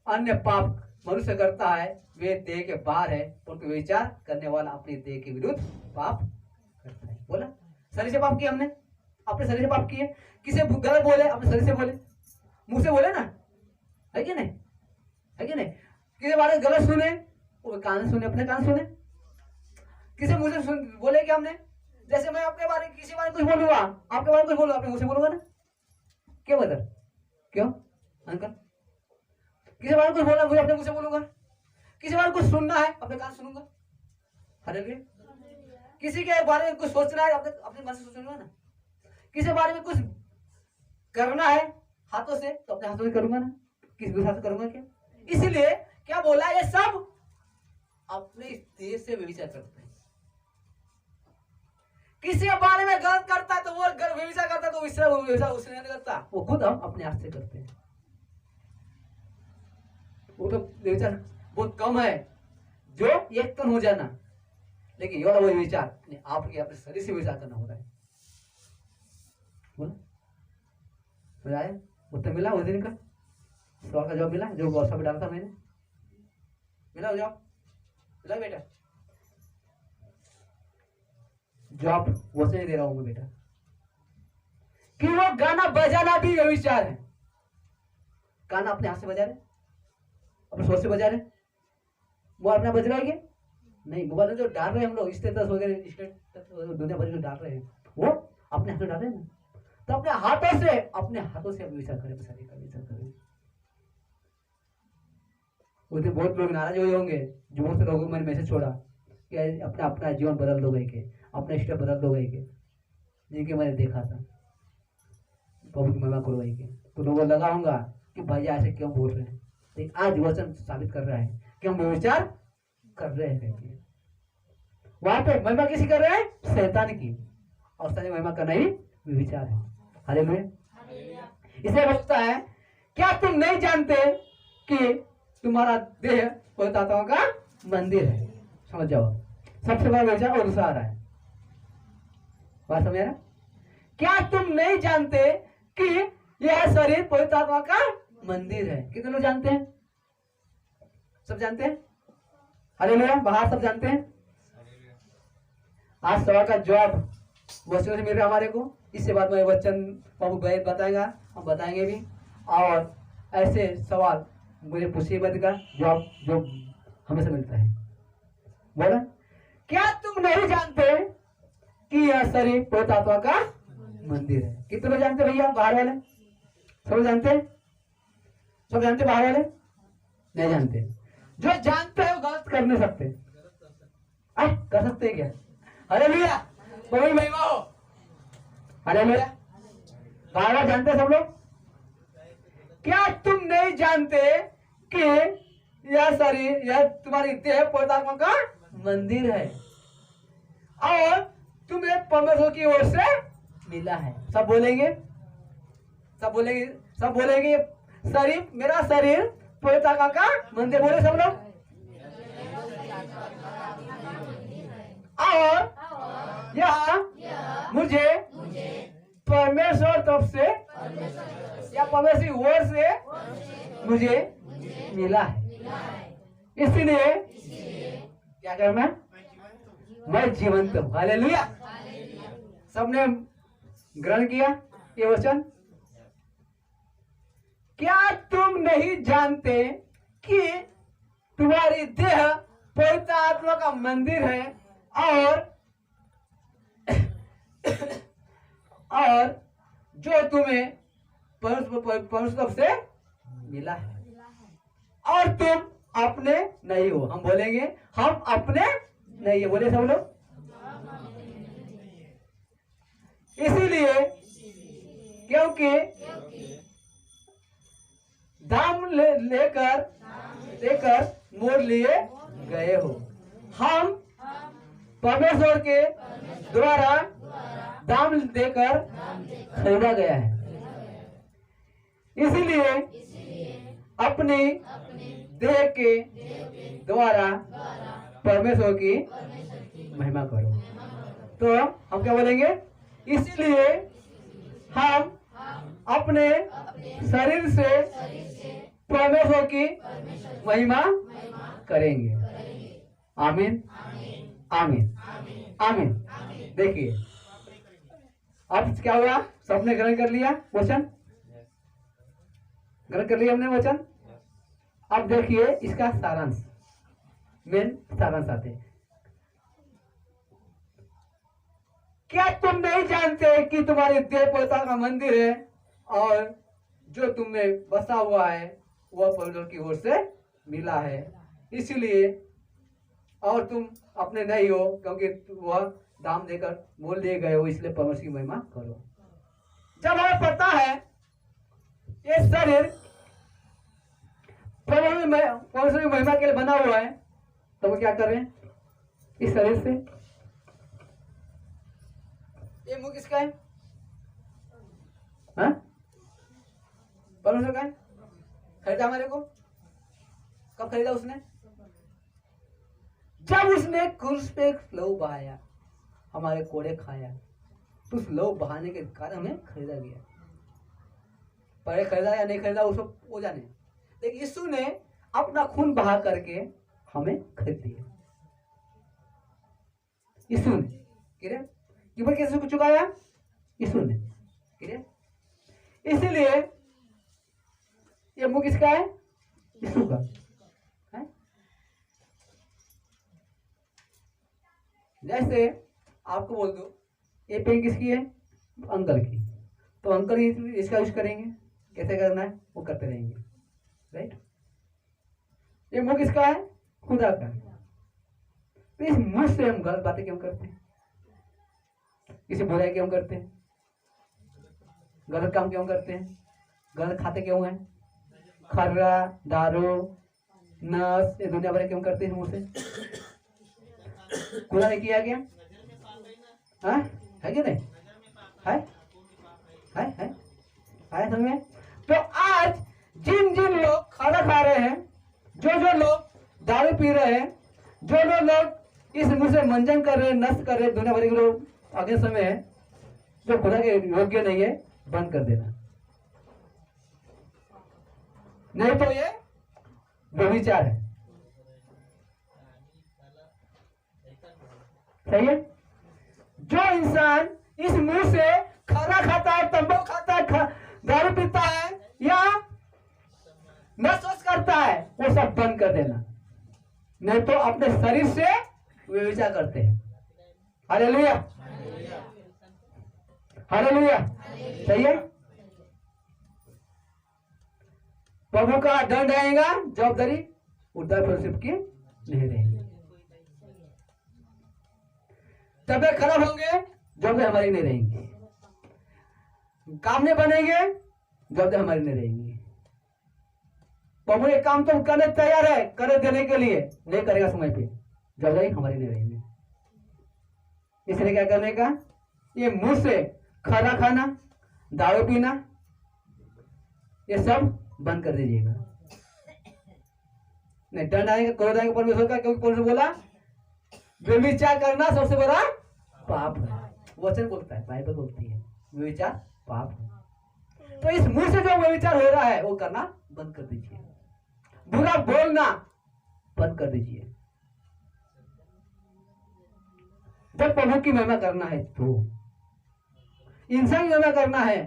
अन्य पाप मनुष्य करता है वे देह के बाहर है, परंतु विचार करने वाला अपनी देह के विरुद्ध पाप करता है। बोला शरीर से पाप किया, हमने अपने शरीर से पाप किए, किसे गलत बोले अपने शरीर से बोले, मुंह से बोले ना, है कि नहीं? है कि नहीं? किसी बारे में गलत सुने, वो कान सुने, अपने कान सुने, किसी मुंह से बोले क्या हमने? जैसे मैं अपने बारे में किसी बारे में कुछ बोलूंगा, आपके बारे में कुछ बोलूंगा, अपने मुंह से बोलूंगा ना, क्यों बदल? क्यों अंकल? किसी बारे में कुछ बोलना मुझे अपने मुंह से बोलूंगा, किसी बारे में कुछ सुनना है अपने कान सुनूंगा। हालेलुया। किसी के बारे में कुछ सोचना है अपने मन से सोचूंगा ना, किसी बारे में कुछ करना है हाथों से तो अपने हाथों से करूंगा ना, किसी दूसरे से करूंगा क्या? इसीलिए क्या बोला, ये सब अपने देह से व्यभिचार करते हैं। किसी के बारे में गलत करता है तो वो व्यभिचार करता है, तो व्यभिचार उसने नहीं करता, वो खुद हम अपने हाथ से करते हैं। वो तो व्यभिचार बहुत कम है जो एक तन हो जाना, लेकिन ये वाला वो विचार आपके अपने शरीर से विचार करना होता है। बोला मजा आया? उत्तर मिला उस दिन का? सवाल का जवाब मिला जो व्हाट्सएप पे डाला था मैंने? मिला जवाब? मिला बेटा? जवाब वो से दे रहा हूं मैं बेटा कि वो गाना बजाना भी विचार है। गाना अपने हाथ से बजा रहे, अपने सोच से बजा रहे, वो अपना बज रहा है क्या? नहीं, मोबाइल में जो डाल रहे हैं हम लोग स्टेटस वगैरह दुनिया भर जो डाल रहे हैं वो अपने हाथ से डाल रहे हैं ना, तो अपने हाथों से विचार करें, शरीर का विचार करें। उस दिन बहुत लोग नाराज हुए होंगे, जो बहुत से लोगों को मैंने मैसेज छोड़ा कि अपना अपना जीवन बदल दो गए के, अपने स्टेप बदल दो गए के, जिनके मैंने देखा था प्रभु की महिमा करो गए के, तो लोगों लगा होगा कि भैया ऐसे क्यों बोल रहे हैं। लेकिन आज वचन साबित कर रहा है कि हम विचार कर रहे हैं। वहां पे महिमा किसी कर रहे हैं? शैतान की, और सारी महिमा करना ही विचार है। हालेलुया। इसे बोलता है क्या तुम नहीं जानते कि तुम्हारा देह पवित्र आत्मा का मंदिर है। समझ जाओ, सबसे बड़ा विचार और दूसरा आ रहा है, बात समझ रहा? क्या तुम नहीं जानते कि यह शरीर पवित्र आत्मा का मंदिर है? कितने लोग जानते हैं? सब जानते हैं? हालेलुया, बाहर सब जानते हैं? आज सवाल का जवाब वचनों से मिल रहा है हमारे को। इससे बाद में वचन प्रभु बताएगा, हम बताएंगे भी। और ऐसे सवाल मुझे पूछिए मत का जवाब जो हमें से मिलता है। बोला, क्या तुम नहीं जानते कि यह शरीर पवित्र आत्मा का मंदिर है? कितने लोग जानते भैया? बाहर वाले सब जानते हैं? सब जानते? बाहर वाले नहीं जानते? जो जानते हैं वो गलत कर नहीं सकते। कर सकते हैं क्या? हालेलुया, कोई महिमा हो। हालेलुया, बाहर वाले जानते हैं सब लोग? क्या तुम नहीं जानते कि यह शरीर, यह तुम्हारी देह पवित्र आत्मा का मंदिर है और तुम्हें परमेश्वर की ओर से मिला है? सब बोलेंगे, सब बोलेंगे, सब बोलेंगे शरीर, मेरा शरीर पवित्र आत्मा का मंदिर। बोले सब लोग। और यह मुझे परमेश्वर तरफ से या परमेश्वर की ओर से मुझे मिला है। इसलिए क्या करना? मैं जीवंत हूं। हालेलुया, सबने ग्रहण किया ये वचन? क्या तुम नहीं जानते कि तुम्हारी देह पवित्र आत्मा का मंदिर है और जो तुम्हें परमेश्वर से मिला है और तुम अपने नहीं हो? हम बोलेंगे हम अपने नहीं है। बोले सब लोग। इसीलिए क्योंकि दाम लेकर मोल लिए गए हो। हम परमेश्वर के द्वारा दाम देकर खरीदा गया है। इसीलिए अपनी देह के द्वारा परमेश्वर की महिमा करो। तो हम क्या बोलेंगे? इसीलिए हम अपने शरीर से परमेश्वर की महिमा करेंगे। आमीन, आमीन, आमीन। देखिए अब क्या हुआ? सबने ग्रहण कर लिया वचन? ग्रहण कर लिया हमने वचन। अब देखिए इसका सारांश, मेन सारांश आते हैं। क्या तुम नहीं जानते कि तुम्हारी देह पवित्र का मंदिर है और जो तुम में बसा हुआ है वह परमेश्वर की ओर से मिला है? इसलिए और तुम अपने नहीं हो क्योंकि वह दाम देकर मोल लिए गए हो, इसलिए परमेश्वर की महिमा करो। जब हमें पता है ये शरीर परमेश्वर की महिमा के लिए बना हुआ है तो वो क्या कर रहे हैं इस शरीर से? ये मुंह किसका है? परमेश्वर का है। खरीदा हमारे को? कब खरीदा उसने? जब उसने क्रूस पे लहू बहाया, हमारे कोड़े खाया, तो उस लहू बहाने के कारण हमें खरीदा गया। पहले खरीदा या नहीं खरीदा उसको वो जाने, लेकिन यीशु ने अपना खून बहा करके हमें खरीद लिया। यीशु ने कीमत किसने को चुकाया? यीशु ने। इसीलिए ये मुंह किसका है? यीशु का है। जैसे आपको बोल दो ये पेन किसकी है? अंकल की, तो अंकल इसका यूज करेंगे, कैसे करना है वो करते रहेंगे, राइट? ये मुंह किसका है? खुदा का। तो इस मुंह से हम गलत बातें क्यों करते हैं? किसी बुराई क्यों करते हैं? गलत काम क्यों करते हैं? गलत खाते क्यों हैं? खर्रा, दारू, नस, ये दुनिया भर क्यों करते हैं मुंह से? खुदा ने किया क्या? है कि नहीं? है समझ में? तो आज जिन जिन लोग खाना खा रहे हैं पी रहे हैं, जो लोग इस मुंह से मंजन कर रहे हैं, नष्ट कर रहे हैं, दुनिया भर के लोग आगे समय है जो खुदा के योग्य नहीं है, बंद कर देना, नहीं तो ये व्यभिचार है। सही है। जो इंसान इस मुंह से खाना खाता है, तंबाकू खाता है, दारू पीता है या नशा करता है, वो सब बंद कर देना, नहीं तो अपने शरीर से व्यभिचार करते हैं। Hallelujah, hallelujah. सही है। प्रभु का दंड आएगा, जवाबदारी उद्धार फेलोशिप की नहीं रहेगी। तबियत खराब होंगे, जवाबदारी हमारी नहीं रहेंगी। काम नहीं बनेंगे, जवाबदारी हमारी नहीं रहेंगी। प्रभु एक काम तो करने तैयार है, करे देने के लिए, नहीं करेगा समय पे, जवाबदारी हमारी नहीं रहेगी। इसलिए क्या करने का, ये मुंह से खाना खाना, दारू पीना, ये सब बंद कर दीजिएगा, नहीं दंड आएगा, क्रोध आएगा परमेश्वर का, क्योंकि परमेश्वर बोला व्यभिचार करना सबसे बड़ा पाप है। वचन बोलता है, बाइबल बोलती है व्यभिचार पाप है। तो इस मुंह से जो व्यभिचार हो रहा है वो करना बंद कर दीजिए, बुरा बोलना बंद कर दीजिए। जब प्रभु की महिमा करना है, तो इंसान की महिमा करना है,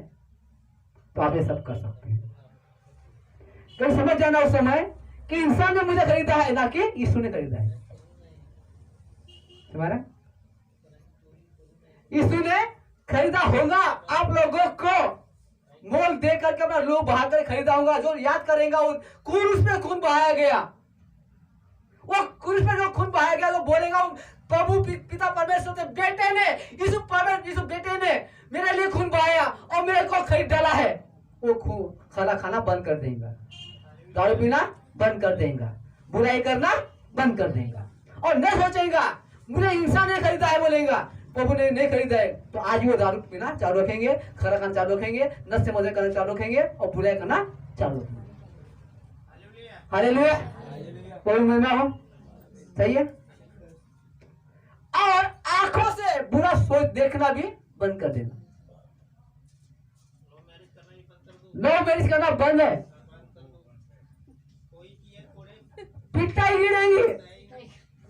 तो आप ये सब कर सकते हैं। कहीं समझ जाना उस समय कि इंसान ने मुझे खरीदा है, ना कि यीशु ने खरीदा है। तुम्हारा यीशु ने खरीदा होगा आप लोगों को, मोल दे करके अपना लोभ बहा कर खरीदा होगा। जो याद करेगा वो क्रूस पे खून बहाया गया, वो क्रूस पे जो खून बहाया गया, वो बोलेगा प्रभु पिता परमेश्वर के बेटे ने, यीशु बेटे ने मेरे लिए खून बहाया और मेरे को खरीद डाला है। वो खून खाना बंद कर देगा, दारू पीना बंद कर देगा, बुराई करना बंद कर देगा, और नहीं सोचेगा मुझे इंसान ने खरीदा है, बोलेगा प्रभु ने नहीं खरीदा है। तो आज वो दारू पीना चालू रखेंगे, खरा खाना चालू रखेंगे, नशे मजे करना चालू रखेंगे और बुराई करना चालू रखेंगे। हालेलुया, कोई महिमा हो। सही है। और आंखों से बुरा सोच देखना भी बंद कर देना, लो मैरिज करना बंद है। पिटाई गिरेंगी,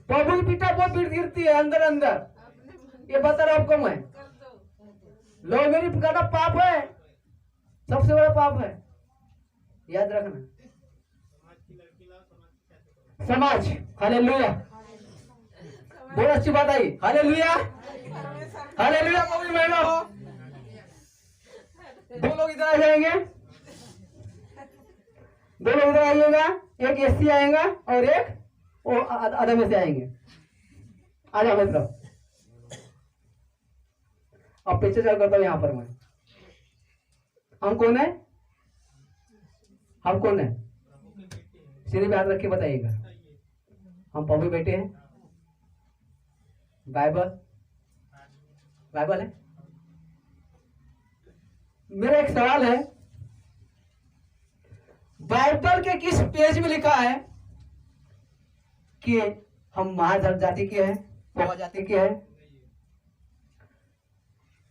प्रभु की पिटाई बहुत पीट गिरती है अंदर अंदर, ये बता रहा आपको मैं। लो मैरिज करना पाप है, सबसे बड़ा पाप है, याद रखना। समाज, हालेलुया, बहुत अच्छी बात आई, हालेलुया, हालेलुया, प्रभु की महिमा हो। दो लोग इधर आ जाएंगे, दो लोग इधर आइएगा, एक एससी आएगा और एक वो आधा में से आएंगे। आ जाओ मेरी तरफ। अब पीछे चल करता हूं यहां पर मैं। हम कौन है, हम कौन है, सीने पे हाथ रख के बताइएगा। हम प्रभु बेटे हैं, बाइबल बाइबल है। मेरा एक सवाल है, बाइबल के किस पेज में लिखा है कि हम महाजन जाति के हैं, पौवा जाति के हैं,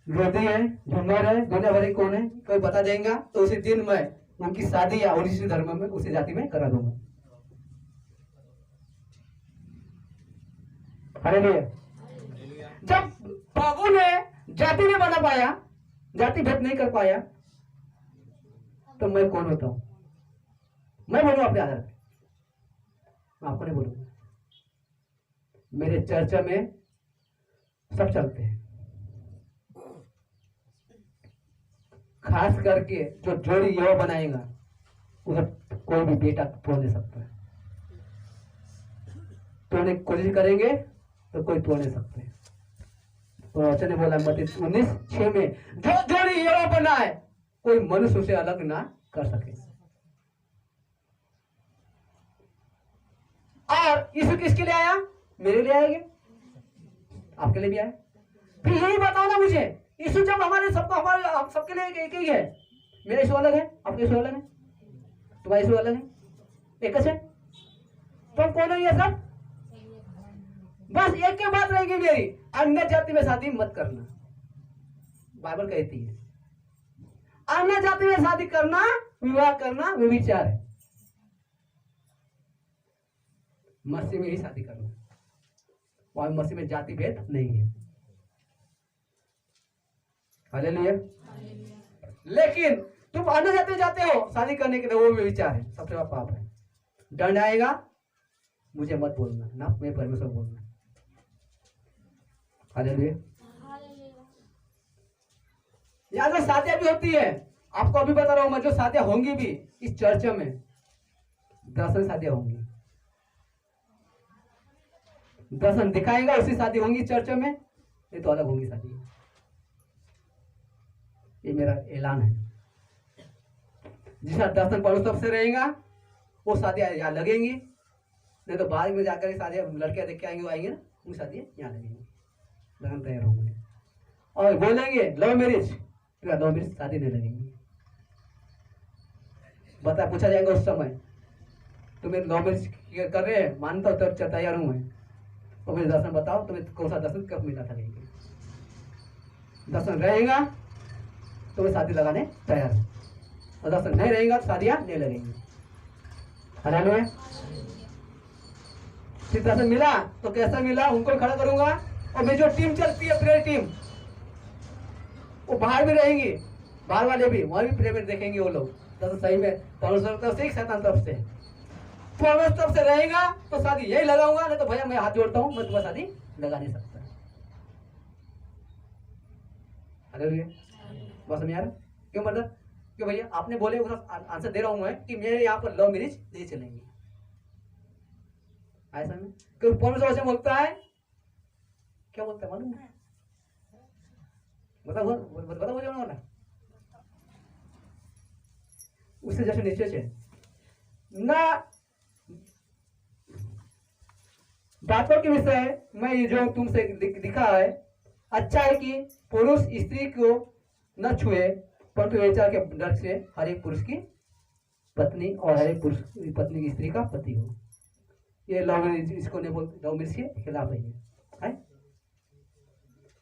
लोधी है, झुमर है, दुनिया भर कौन है, कोई बता देगा तो उसी दिन में उनकी शादी या उसी धर्म में उसी जाति में करा दूंगा। हालेलुया। जब प्रभु ने जाति नहीं बना पाया, जाति भेद नहीं कर पाया, तो मैं कौन होता हूं? मैं बोलूं अपने आधार पे, मैं आपको नहीं बोलूंगा। मेरे चर्चा में सब चलते हैं, खास करके जो जोड़ी यह बनाएगा उधर कोई भी बेटा तोड़ नहीं सकता है। तोड़ने की कोशिश करेंगे तो कोई तोड़ नहीं सकते। तो वचन ने बोला मत्ती 19:6 में, जो जोड़ी यह बना है कोई मनुष्य उसे अलग ना कर सके। और यीशु किसके लिए आया? मेरे लिए आएगा, आपके लिए भी आया। फिर यही बताओ ना मुझे, यीशु जब हमारे सबको, हमारे आप सबके लिए एक ही है। मेरा यीशु अलग है, आपका यीशु अलग है, तुम्हारा यीशु अलग है, एक है। तो हम कौन है ये सब? बस एक के बात रहेगी मेरी, अन्य जाति में शादी मत करना। बाइबल कहती है अन्य जाति में शादी करना, विवाह करना व्यभिचार है। मसीह में ही शादी करना, वहां मसीह में जाति भेद नहीं है। हालेलुया। लेकिन तुम अन्य जाति में जाते हो शादी करने के लिए, वो व्यभिचार है, सबसे बड़ा पाप है। दंड आएगा, मुझे मत बोलना ना, मैं परमेश्वर बोलना। हालेलुया। यहाँ जो शादियां भी होती है, आपको अभी बता रहा हूं मैं, जो शादियां होंगी भी इस चर्च में, 10 शादियां होंगी, 10 दिखाएगा उसी शादी होंगी चर्च में, नहीं तो अलग होंगी शादी। ये मेरा ऐलान है। जिसका दर्शन पड़ोस से रहेगा वो शादियां यहाँ लगेंगी, नहीं तो बाद में जाकर शादियां लड़कियां देख के आएंगे ना, उनकी शादियां यहाँ लगेंगी, लगन तैयार होंगे और बोलेंगे लव मैरिज, लव मैरिज शादी नहीं लगेंगी। बता, पूछा जाएगा उस समय तुम्हें लव मैरिज कर रहे हैं, मानता हो तब तैयार हूं मैं, तो मुझे दर्शन बताओ, तुम्हें कौन सा दर्शन कब मिला था? लेंगे दर्शन रहेगा तो मैं शादी लगाने तैयार हूं, और दर्शन नहीं रहेगा तो शादियां नहीं लगेंगी। हालेलुया। फिर दर्शन मिला तो कैसा मिला उनको खड़ा करूंगा, और मेरी जो टीम चलती है प्रेयर टीम, वो बाहर भी रहेंगी, बाहर वाले भी वहां भी प्रेयर देखेंगे वो लोग। दर्शन सही में परमेश्वर तरफ से, शैतान तरफ से, परमेश्वर तरफ से रहेगा तो शादी यही लगाऊंगा, नहीं तो भैया मैं हाथ जोड़ता हूं, मैं तुम्हारी शादी लगा नहीं सकता। हालेलुया। बस समझ आ रहा? क्यों मतलब? क्यों भैया आपने बोले, उसका आंसर दे रहा हूं मैं कि मेरे यहाँ पर लव मैरिज नहीं चलेंगे। ऐसा में क्योंकि परमेश्वर से बोलता है, क्या बोलता है मालूम है? बताओ मुझे वाला उससे जैसे नीचे से ना बातों के विषय में ये जो तुमसे लिखा है, अच्छा है कि पुरुष स्त्री को न छुए, परंतु व्यभिचार के डर से हर एक पुरुष की पत्नी और हर एक पुरुष की पत्नी की स्त्री का पति हो। ये लव मैरिज, इसको नहीं बोलते, लव मैरिज के खिलाफ है ये, है?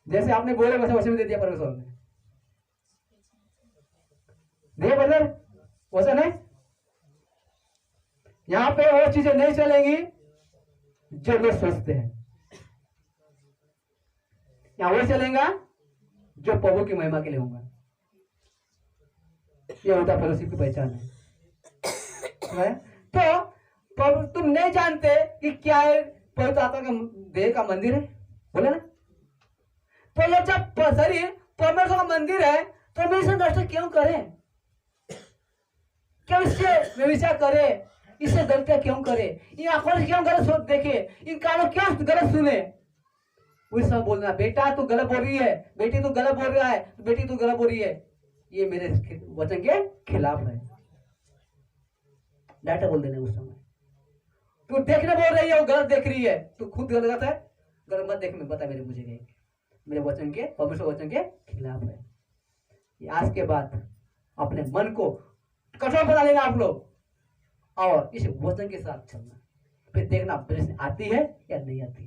जैसे आपने बोले वैसे में दे दिया परमेश्वर ने, दे ब्रदर वैसा नहीं। यहां पे वो चीजें नहीं चलेंगी जो लोग सोचते हैं, यहां वो चलेगा जो प्रभु की महिमा के लिए होगा। ये होता फेलोशिप की पहचान है। तो तुम नहीं जानते कि क्या है पवित्र आत्मा का देह का मंदिर है, बोले ना? तो ये जब शरीर परमेश्वर का मंदिर है तो हम इसे नष्ट क्यों करें? क्यों इससे व्यभिचार करे, इससे गलतियां क्यों करे, इन आंखों से क्यों गलत सोच देखे, इन कानों क्यों गलत सुने? उस समय बोलना बेटा तू गलत बोल रही है, बेटी तू गलत बोल रहा है, बेटी तू गलत बोल रही है, ये मेरे वचन के खिलाफ है। डाटा बोल देने उस समय। तू देखने बोल रही है, वो गलत देख रही है, तू खुद गलत है, गलत मत देख, मैं बता मेरे वचन के, परमेश्वर वचन के खिलाफ है। आज के बाद अपने मन को कठोर बना लेना आप लोग, और इस वचन के साथ चलना, फिर देखना ब्लेसिंग आती है या नहीं आती।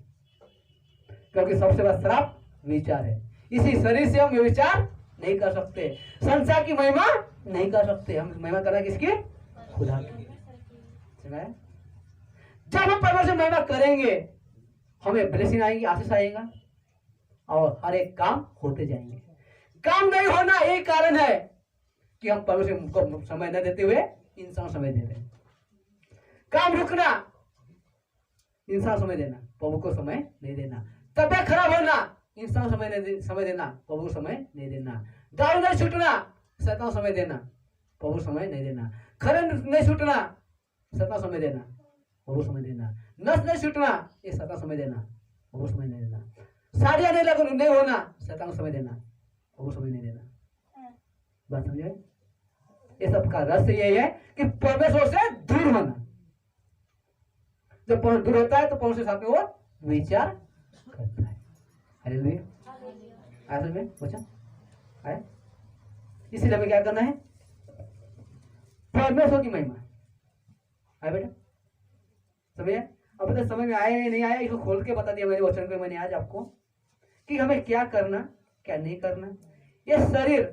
क्योंकि सबसे बड़ा श्राप विचार है। इसी शरीर से हम विचार नहीं कर सकते, संसार की महिमा नहीं कर सकते, हम महिमा करना किसकी? खुदा की। जब हम परमेश्वर से महिमा करेंगे हमें ब्लेसिंग आएगी, आशीष आएगा, और हर एक काम होते जाएंगे। काम नहीं होना यही कारण है कि हम परमेश्वर को समय न देते हुए इंसान समय दे रहे हैं। काम रुकना, इंसान समय देना, प्रभु को समय नहीं देना। तबियत खराब होना, इंसान समय देना, प्रभु समय नहीं देना। दारू नहीं छूटना, शैतान समय देना, प्रभु समय नहीं देना। खरन नहीं छूटना, शैतान समय देना, प्रभु समय देना। नस नहीं छूटना, ये शैतान समय देना, प्रभु समय नहीं देना। शादियां नहीं होना, शैतान समय देना, प्रभु समय नहीं देना। बात समझे? ये सब का रहस्य यही है कि परमेश्वर से दूर होना। जब परमेश्वर दूर होता है तो परमेश्वर के साथ में वो विचार करता है। हालेलुया। आखिर में पूछा है, इसीलिए हमें क्या करना है? परमेश्वर की महिमा है बेटा, समझे? अब तक समझ में आया या नहीं आया, इसको खोल के बता दिया मेरे वचन को मैंने आज आपको कि हमें क्या करना क्या नहीं करना। ये शरीर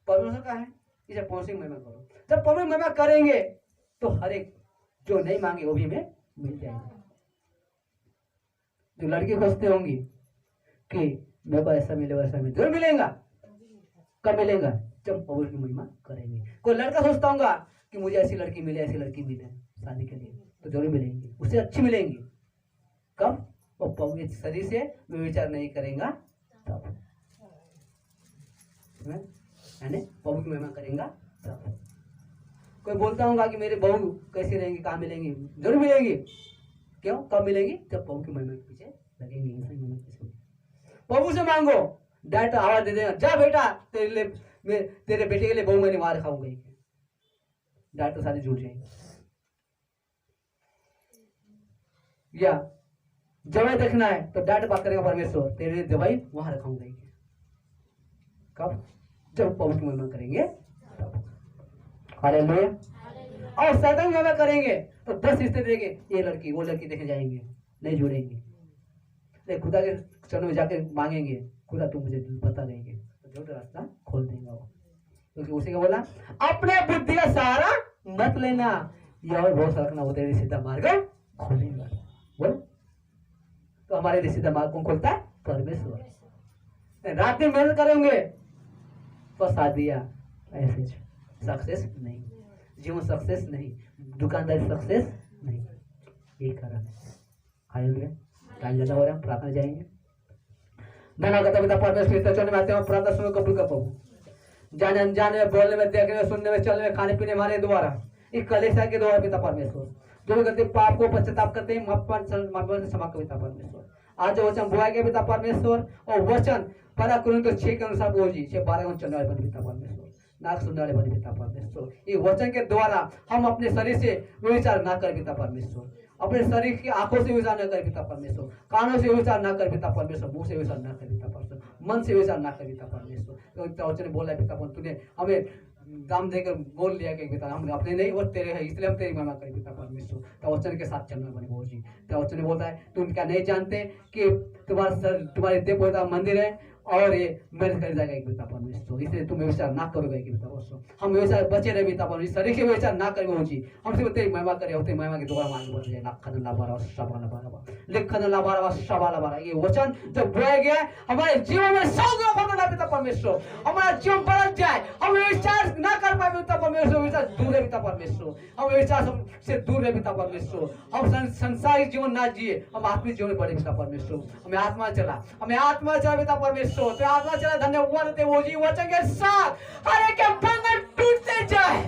परमेश्वर का है, इसे पहुंची महिमा करो। जब पवित्र महिमा करेंगे तो हर एक जो नहीं मांगे वो भी हमें मिल जाएगा। जो लड़की खोजते होंगी कि मेरे को ऐसा मिले वैसा मिले, जरूर मिलेगा। कब मिलेगा? जब पवित्र की महिमा करेंगे। कोई लड़का सोचता होगा कि मुझे ऐसी लड़की मिले शादी के लिए, तो जरूर मिलेंगी, उससे अच्छी मिलेंगी। कब? वो पवित्र शरीर से विचार नहीं करेगा तब, यानी पवित्र महिमा करेगा तब। कोई बोलता होगा कि मेरे बहू कैसी रहेंगी, कहाँ मिलेंगी? जरूर मिलेंगी। क्यों? कब मिलेंगी? जब प्रभु की महिमा के पीछे लगेंगे। प्रभु से मांगो, डायरेक्ट आवाज दे देगा, जा बेटा तेरे बेटे के लिए बहू मैंने वहां रखाऊंगा। डायरेक्ट तो शादी जुड़ जाएंगे। या जवाई देखना है तो डायरेक्ट बात करेगा परमेश्वर, तेरे लिए जवाई वहां रखाऊंगा। कब? जब प्रभु की महिमा करेंगे तब। हालेलुया। और शैतान की महिमा करेंगे तो 10 रिश्ते देंगे, ये लड़की वो लड़की देखे जाएंगे, नहीं जुड़ेंगे। खुदा के चरणों में जाके मांगेंगे, खुदा तुम मुझे बता देंगे, तो जो रास्ता खोल देगा वो। क्योंकि उसी का बोला अपने बुद्धि का सहारा मत लेना, यह और बहुत रखना, वो तेरे सीधा मार्ग खोलेगा। बोल, तो हमारे सीधा मार्ग कौन खोलता है? परमेश्वर। रात दिन मेहनत करेंगे पर शादियां ऐसे सक्सेस नहीं, जीवन सक्सेस नहीं, दुकानदारी सक्सेस नहीं। यही कारण है। हालेलुया। टाइम ज्यादा हो रहा है, प्रार्थना जाएंगे। धन्यवाद पिता परमेश्वर के चरणों में आते हैं, प्रार्थना सुनो कबूल कर पाऊं। जाने अनजाने में, बोलने में, देखने में, सुनने में, चलने में, खाने पीने हमारे द्वारा, इस कलेशा के द्वारा पिता परमेश्वर जो भी करते पाप को पश्चाताप करते हैं, क्षमा कर पिता परमेश्वर। आज जो वचन बुआ के पिता परमेश्वर और वचन परा कुरिन्थियों 6 के अनुसार बोली 6:12 चलने वाले बने पिता परमेश्वर, नाक सुनने वाले बने पिता परमेश्वर। ये वचन के द्वारा हम अपने शरीर से विचार ना कर पिता परमेश्वर, अपने शरीर की आंखों से विचार न कर पिता परमेश्वर, कानों से विचार न कर पिता परमेश्वर, मुंह से विचार न कर पिता परमेश्वर, मन से विचार न कर पिता परमेश्वर। तो वचन बोला पिता परमेश्वर, तूने हमें दाम देकर बोल लिया कि पिता हम अपने नहीं वो तेरे है, इसलिए हम तेरी महिमा करें पिता परमेश्वर। तो वचन के साथ चलना बने बोल जी। तो वचन बोलता है तुम क्या नहीं जानते कि तुम्हारे देव पवित्र मंदिर है और ये मेरे कर जाएगा एक पिता परमेश्वर, इसलिए तुम विचार ना करोगे कि पिता परमेश्वर। हम विचार बचे रहे पिता परमेश्वर, शरीर के विचार ना करें हो जी, हम सिर्फ तेरी महिमा करें, होते महिमा के द्वारा मांग बढ़ जाए। लखन लाबारा शबाला बारा लिखन लाबारा शबाला बारा। ये वचन जब बोया गया हमारे जीवन में 100 गुना बढ़ना पिता परमेश्वर, हमारा जीवन बढ़ जाए। हम विचार ना कर पाए पिता परमेश्वर, विचार दूर है पिता परमेश्वर, हम विचार से दूर है पिता परमेश्वर। हम संसारिक जीवन ना जिए, हम आत्मिक जीवन बढ़े पिता परमेश्वर। हमें आत्मा चला पिता परमेश्वर, तो आत्मा चला। धन्यवाद देते वो जी वचन के साथ हर एक बंधन टूटते जाए,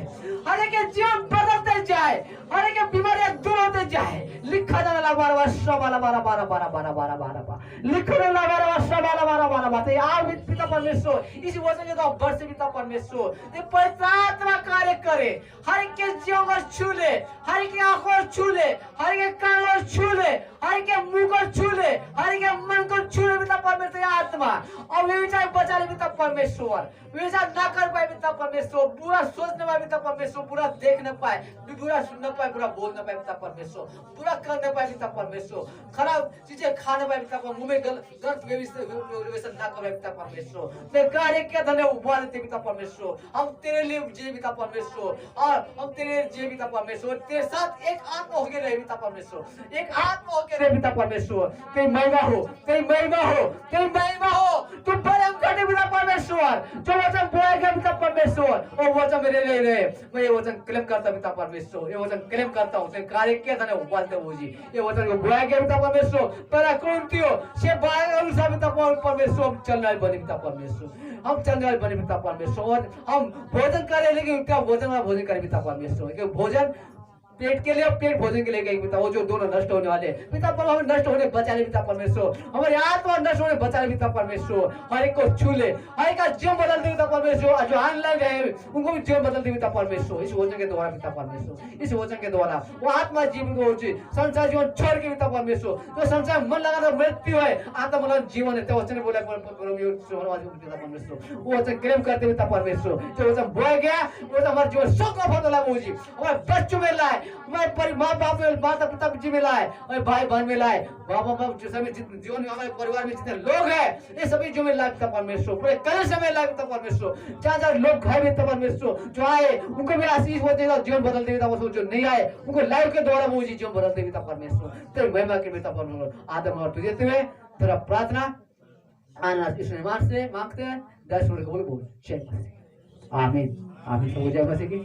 हर एक जीवन बदलते जाए, हर एक बीमारियां दूर होते जाए। लिखा जाने लगा बारा शबाला बारा बारा बारा बारा बारा बारा लिखने लगा बारा शबाला बारा बारा बारा। आओ पिता परमेश्वर, इस वचन के तो वर्ष पिता परमेश्वर ये पवित्र आत्मा कार्य करे, हर एक के जीवन को छू ले, हर एक की आंखों को छू ले, हर एक के कान को छू ले, हर एक के मुंह को छू ले, हर एक के मन को छू ले पिता परमेश्वर। आत्मा और विचार बचा ले पिता परमेश्वर, विचार ना कर पाए पिता परमेश्वर, बुरा सोच न पाए पिता परमेश्वर, बुरा देख न पाए, बुरा सुन न पाए, बुरा बोल न पाए पिता परमेश्वर, बुरा कर न पाए पिता परमेश्वर, खराब चीजें खा न पाए पिता परमेश्वर, मुंह में गलत व्यसन ना कर पिता परमेश्वर। मैं कार्य के धन्य उभा देते पिता परमेश्वर, हम तेरे लिए जिए पिता परमेश्वर, और हम तेरे लिए जिए पिता परमेश्वर, तेरे साथ एक आत्मा होके रहे पिता परमेश्वर, एक आत्मा होके रहे पिता परमेश्वर। तेरी महिमा हो, तेरी महिमा हो, तेरी महिमा हो, तुम बड़े घटे पिता परमेश्वर। जो वचन बोया गया पिता परमेश्वर वो वचन मेरे लिए रहे, मैं ये वचन क्लेम करता पिता परमेश्वर, ये वचन क्लेम करता हूँ। तेरे कार्य के धन्य उबालते हो जी, ये वचन को बोया गया पिता परमेश्वर, पहला कुरिन्थियों 6:12 अनुसार पिता परमेश्वर हम चलने वाले बने पिता परमेश्वर, हम चलने वाले बने पिता परमेश्वर। हम भोजन करें लेकिन क्या भोजन करें पिता परमेश्वर, भोजन पेट के लिए और पेट भोजन के लिए गए पिता, वो जो दोनों नष्ट होने वाले पिता पर हमें नष्ट होने बचा ले पिता परमेश्वर, हमारे आत्मा नष्ट होने बचा ले पिता परमेश्वर। हर एक को छू ले, हर एक का जीवन बदल दे पिता परमेश्वर, जो ऑनलाइन है उनको भी जीवन बदल दे पिता परमेश्वर। इस वचन के द्वारा पिता परमेश्वर, इस वचन के द्वारा वो आत्मा जीवन को संसार जीवन छोड़ के पिता परमेश्वर, तो संसार मन लगा तो मृत्यु है, आत्मा मन जीवन है। तो वचन बोला पिता परमेश्वर, वो वचन क्लेम करते पिता परमेश्वर। जो वचन बोया गया वो हमारे जीवन सुख का फल लगा, हमारे बच्चों में लाए, हमारे माँ बाप में, माता पिता जी में लाए, हमारे भाई बहन में लाए, माँ बाप सभी जितने जीवन में हमारे परिवार में जितने लोग हैं, ये सभी जो में लाए पिता परमेश्वर, पूरे कलिसिया में लाए पिता परमेश्वर, जहाँ जहाँ लोग घर में पिता परमेश्वर जो आए उनको भी आशीष वो देगा, जीवन बदल देगा वो, जो नहीं आए उनको लाइव के द्वारा वो जीवन बदल देगा पिता परमेश्वर। तेरे महिमा के पिता परमेश्वर आदम और तुझे देते हुए तेरा प्रार्थना आना इस निर्माण से मांगते हैं, 10 कबूल बोल जय मसीह। आमीन आमीन। सब हो जाए मसीह की।